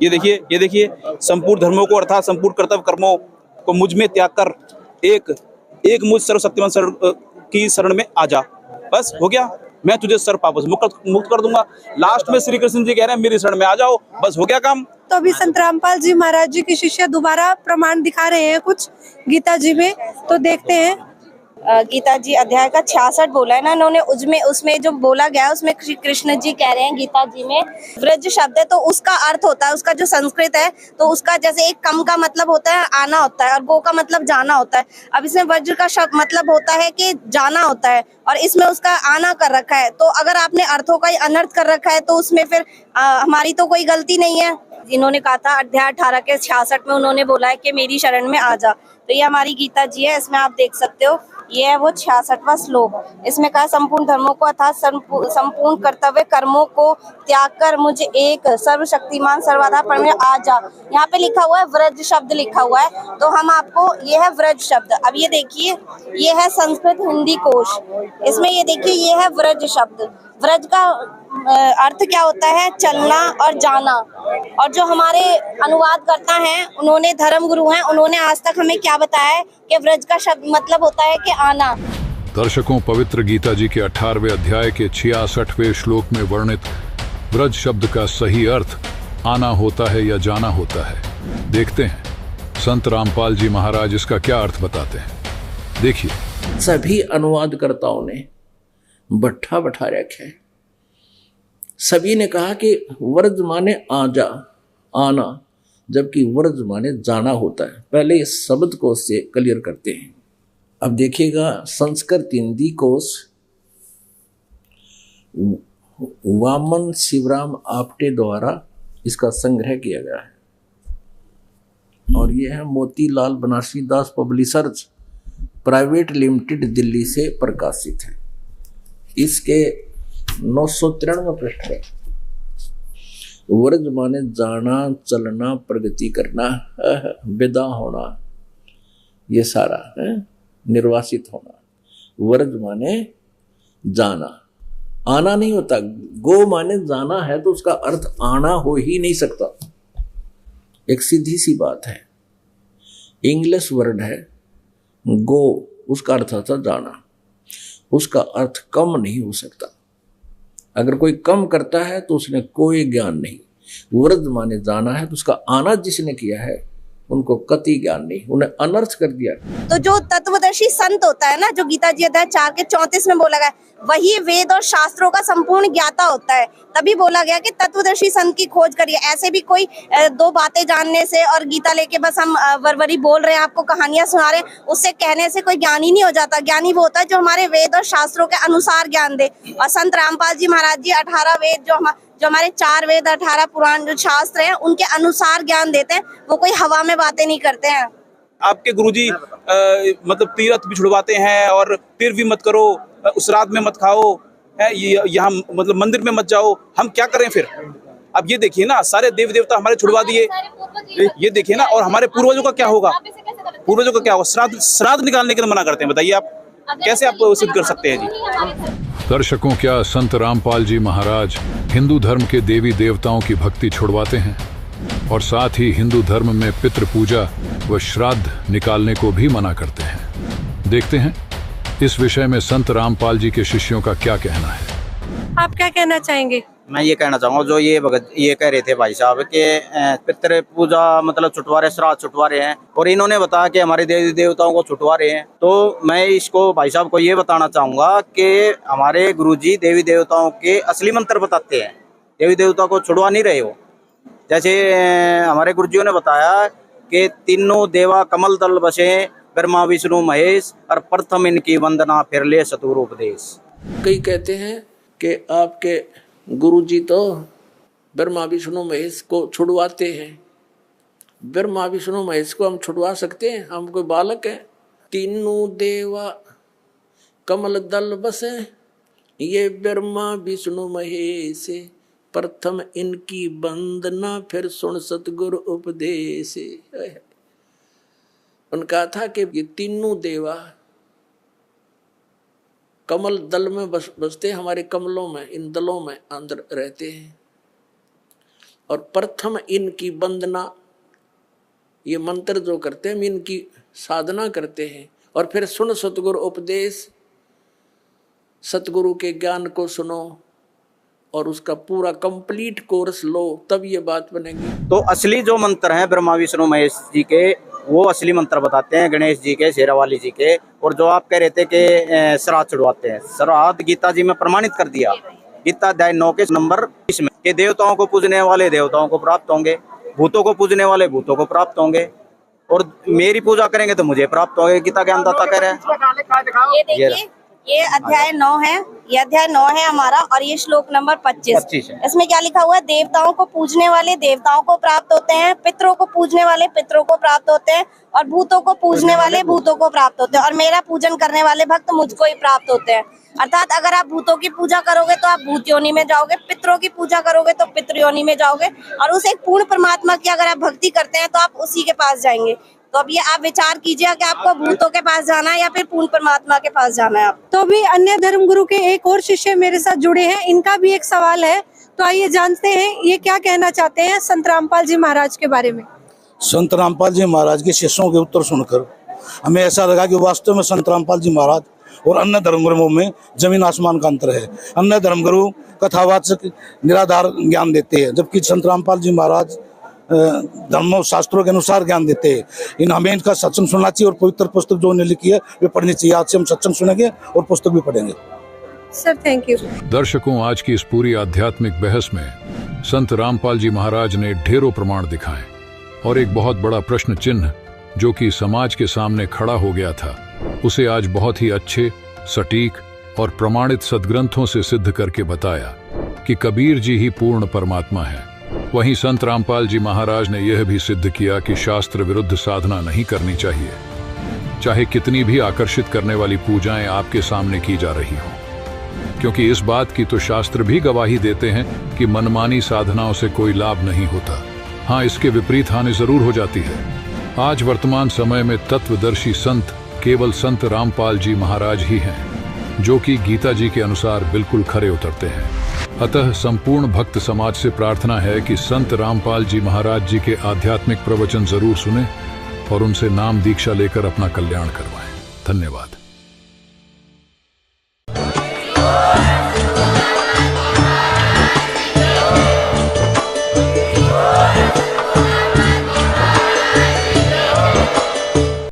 ये देखिए संपूर्ण धर्मों को अर्थात संपूर्ण कर्तव्य कर्मों को मुझ में त्याग कर एक मुझ सर्वशक्तिमान की शरण में आ जा, बस हो गया। मैं तुझे सर्व पापों से मुक्त कर दूंगा। लास्ट में श्री कृष्ण जी कह रहे हैं मेरी शरण में आ जाओ, बस हो गया काम। तो अभी संत रामपाल जी महाराज जी के शिष्य दोबारा प्रमाण दिखा रहे हैं कुछ गीता जी में, तो देखते हैं। गीता जी अध्याय का 66 बोला है ना इन्होंने, उसमें जो बोला गया है उसमें श्री कृष्ण जी कह रहे हैं गीता जी में व्रज शब्द है तो उसका अर्थ होता है, उसका जो संस्कृत है तो उसका जैसे एक कम का मतलब होता है आना होता है और गो का मतलब जाना होता है। अब इसमें व्रज का शब्द मतलब होता है कि जाना होता है और इसमें उसका आना कर रखा है। तो अगर आपने अर्थों का ही अनर्थ कर रखा है तो उसमें फिर हमारी तो कोई गलती नहीं है। इन्होंने कहा था अध्याय 18 के 66 में उन्होंने बोला है कि मेरी शरण में आ जा, तो ये हमारी गीता जी है, इसमें आप देख सकते हो। ये है वो 66वां श्लोक। इसमें कहा संपूर्ण धर्मों को अर्थात संपूर्ण कर्तव्य कर्मों को त्याग कर मुझे एक सर्वशक्तिमान सर्वाधार परमेश्वर आ जा। यहाँ पे लिखा हुआ है व्रज शब्द लिखा हुआ है, तो हम आपको ये है व्रज शब्द। अब ये देखिए ये है संस्कृत हिंदी कोश, इसमें ये देखिए ये है व्रज शब्द। व्रज का अर्थ क्या होता है? चलना और जाना। और जो हमारे अनुवाद करता है उन्होंने धर्म गुरु हैं, उन्होंने आज तक हमें क्या बताया है कि व्रज का शब्द मतलब होता है कि आना। दर्शकों, पवित्र गीता जी के 18वें अध्याय के 66वें श्लोक में वर्णित व्रज शब्द का सही अर्थ आना होता है या जाना होता है। देखते हैं संत रामपाल जी महाराज इसका क्या अर्थ बताते हैं। देखिए, सभी अनुवादकर्ताओं ने बट्ठा बैठा रखा है। सभी ने कहा कि व्रज माने आ जा, आना, जबकि व्रज माने जाना होता है। पहले इस शब्द को से क्लियर करते हैं। अब देखिएगा संस्कृत हिंदी कोश वामन शिवराम आपटे द्वारा इसका संग्रह किया गया है और यह है मोतीलाल बनारसी दास पब्लिशर्स प्राइवेट लिमिटेड दिल्ली से प्रकाशित है। इसके 993 पृष्ठ है। व्रज माने जाना, चलना, प्रगति करना, विदा होना, ये सारा है, निर्वासित होना। व्रज माने जाना, आना नहीं होता। गो माने जाना है तो उसका अर्थ आना हो ही नहीं सकता। एक सीधी सी बात है, इंग्लिश वर्ड है गो, उसका अर्थ था जाना, उसका अर्थ कम नहीं हो सकता। अगर कोई कम करता है तो उसने कोई ज्ञान नहीं। व्रज माने जाना है तो उसका आना जिसने किया है उनको कति ज्ञान नहीं, उन्हें अनर्थ कर दिया। तो जो तत्वदर्शी संत होता है ना, जो गीता जी अध्याय 4 के 34 में बोला गया, वही वेद और शास्त्रों का संपूर्ण ज्ञाता होता है। तभी बोला गया कि तत्वदर्शी संत की खोज करिए। ऐसे भी कोई दो बातें जानने से और गीता लेके बस हम वरवरी बोल रहे हैं, आपको कहानियां सुना रहे हैं, उससे कहने से कोई ज्ञानी नहीं हो जाता। ज्ञानी वो होता है जो हमारे वेद और शास्त्रों के अनुसार ज्ञान दे। और संत रामपाल जी महाराज जी 18 वेद जो हमारे 4 वेद 18 पुराण जो शास्त्र हैं उनके अनुसार ज्ञान देते हैं। वो कोई हवा में बातें नहीं करते हैं। आपके गुरुजी मतलब तीर्थ भी छुड़वाते हैं और फिर भी मत करो, उस रात में मत खाओ, है यहाँ मतलब मंदिर में मत जाओ। हम क्या करें फिर? अब ये देखिए ना, सारे देव देवता हमारे छुड़वा दिए। ये देखिए ना, और हमारे पूर्वजों का क्या होगा? पूर्वजों का क्या होगा? श्राद्ध निकालने के लिए मना करते हैं। बताइए आप कैसे आप सिद्ध कर सकते हैं जी? दर्शकों, क्या संत रामपाल जी महाराज हिंदू धर्म के देवी देवताओं की भक्ति छुड़वाते हैं और साथ ही हिंदू धर्म में पितृ पूजा व श्राद्ध निकालने को भी मना करते हैं? देखते हैं इस विषय में संत रामपाल जी के शिष्यों का क्या कहना है। आप क्या कहना चाहेंगे? मैं ये कहना चाहूँगा, जो ये भगत ये कह रहे थे भाई साहब के पितृ पूजा मतलब छुटवा रहे, श्राद्ध छुटवा रहे हैं, और इन्होंने बताया कि हमारे देवी देवताओं को छुटवा रहे हैं। तो मैं इसको भाई साहब को ये बताना चाहूँगा कि हमारे गुरुजी देवी देवताओं के असली मंत्र बताते हैं, देवी देवता को छुड़वा नहीं रहे हो। जैसे हमारे गुरुजियों ने बताया कि तीनों देवा कमल दल बसे, ब्रह्मा विष्णु महेश, और प्रथम इनकी वंदना फिर ले सतगुरु उपदेश। कई कहते हैं कि आपके गुरुजी तो ब्रह्मा विष्णु महेश को छुड़वाते हैं। ब्रह्मा विष्णु महेश को हम छुड़वा सकते हैं? हम कोई बालक हैं? तीनों देवा कमल दल बसे, ये ब्रह्मा विष्णु महेश, प्रथम इनकी वंदना फिर सुन सतगुरु उपदेश। उनका था कि ये तीनों देवा कमल दल में बसते, हमारे कमलों में, इन दलों में अंदर रहते हैं, और प्रथम इनकी वंदना, ये मंत्र जो करते हैं हम इनकी साधना करते हैं, और फिर सुन सतगुरु उपदेश, सतगुरु के ज्ञान को सुनो और उसका पूरा कंप्लीट कोर्स लो, तब ये बात बनेगी। तो असली जो मंत्र हैं ब्रह्मा विष्णु महेश जी के, वो असली मंत्र बताते हैं, गणेश जी के, शेरावाली जी के। और जो आप कह रहे थे कि श्राद्ध छुड़वाते हैं, श्राद्ध गीता जी में प्रमाणित कर दिया, गीता अध्याय 9 के नंबर 20 में, कि देवताओं को पूजने वाले देवताओं को प्राप्त होंगे, भूतों को पूजने वाले भूतों को प्राप्त होंगे, और मेरी पूजा करेंगे तो मुझे प्राप्त होंगे। गीता ज्ञानदाता कह रहे हैं। ये अध्याय 9 है, ये अध्याय 9 है हमारा, और ये श्लोक नंबर 25 है। इसमें क्या लिखा हुआ है? देवताओं को पूजने वाले देवताओं को प्राप्त होते हैं, पितरों को पूजने वाले पितरों को प्राप्त होते हैं, और भूतों को पूजने वाले भूतों को प्राप्त होते हैं, और मेरा पूजन करने वाले भक्त मुझको ही प्राप्त होते हैं। अर्थात अगर आप भूतों की पूजा करोगे तो आप भूत योनि में जाओगे, पितरों की पूजा करोगे तो पितृ योनि में जाओगे, और उस एक पूर्ण परमात्मा की अगर आप भक्ति करते हैं तो आप उसी के पास जाएंगे। तो अब ये आप विचार कीजिए कि आपको भूतों के पास जाना है या फिर पूर्ण परमात्मा के पास जाना है। आप तो अभी अन्य धर्म गुरु के एक और शिष्य मेरे साथ जुड़े हैं, इनका भी एक सवाल है, तो आइए जानते हैं ये क्या कहना चाहते हैं संत रामपाल जी महाराज के बारे में। संत रामपाल जी महाराज के शिष्यों के उत्तर सुनकर हमें ऐसा लगा कि वास्तव में संत रामपाल जी महाराज और अन्य धर्मगुरुओं में जमीन आसमान का अंतर है। अन्य धर्मगुरु कथावाचक निराधार ज्ञान देते हैं, जबकि संत रामपाल जी महाराज धर्मों शास्त्रों के अनुसार ज्ञान देते हैं। हमें इनका सत्संग सुनना चाहिए, और पवित्र पुस्तक जो उन्होंने लिखी है वे पढ़नी चाहिए। आज से हम सत्संग सुनेंगे और पुस्तक भी पढ़ेंगे। Sir thank you. दर्शकों, आज की इस पूरी आध्यात्मिक बहस में संत रामपाल जी महाराज ने ढेरों प्रमाण दिखाए, और एक बहुत बड़ा प्रश्न चिन्ह जो कि समाज के सामने खड़ा हो गया था, उसे आज बहुत ही अच्छे, सटीक और प्रमाणित सदग्रंथों से सिद्ध करके बताया कि कबीर जी ही पूर्ण परमात्मा है। वहीं संत रामपाल जी महाराज ने यह भी सिद्ध किया कि शास्त्र विरुद्ध साधना नहीं करनी चाहिए, चाहे कितनी भी आकर्षित करने वाली पूजाएं आपके सामने की जा रही हों, क्योंकि इस बात की तो शास्त्र भी गवाही देते हैं कि मनमानी साधनाओं से कोई लाभ नहीं होता। हाँ, इसके विपरीत हानि जरूर हो जाती है। आज वर्तमान समय में तत्वदर्शी संत केवल संत रामपाल जी महाराज ही हैं, जो कि गीता जी के अनुसार बिल्कुल खरे उतरते हैं। अतः संपूर्ण भक्त समाज से प्रार्थना है कि संत रामपाल जी महाराज जी के आध्यात्मिक प्रवचन जरूर सुने और उनसे नाम दीक्षा लेकर अपना कल्याण करवाएं। धन्यवाद।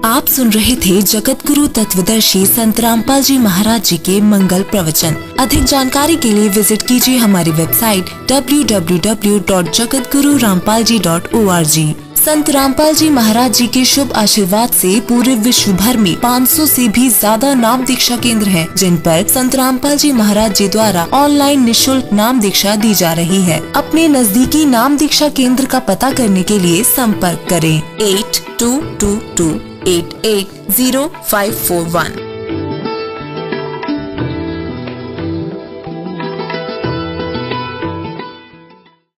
आप सुन रहे थे जगत गुरु तत्वदर्शी संत रामपाल जी महाराज जी के मंगल प्रवचन। अधिक जानकारी के लिए विजिट कीजिए हमारी वेबसाइट www.jagatgururampalji.org। संत रामपाल जी महाराज जी के शुभ आशीर्वाद से पूरे विश्व भर में 500 से भी ज्यादा नाम दीक्षा केंद्र हैं, जिन पर संत रामपाल जी महाराज जी द्वारा ऑनलाइन निःशुल्क नाम दीक्षा दी जा रही है। अपने नजदीकी नाम दीक्षा केंद्र का पता करने के लिए संपर्क करें 8222880541।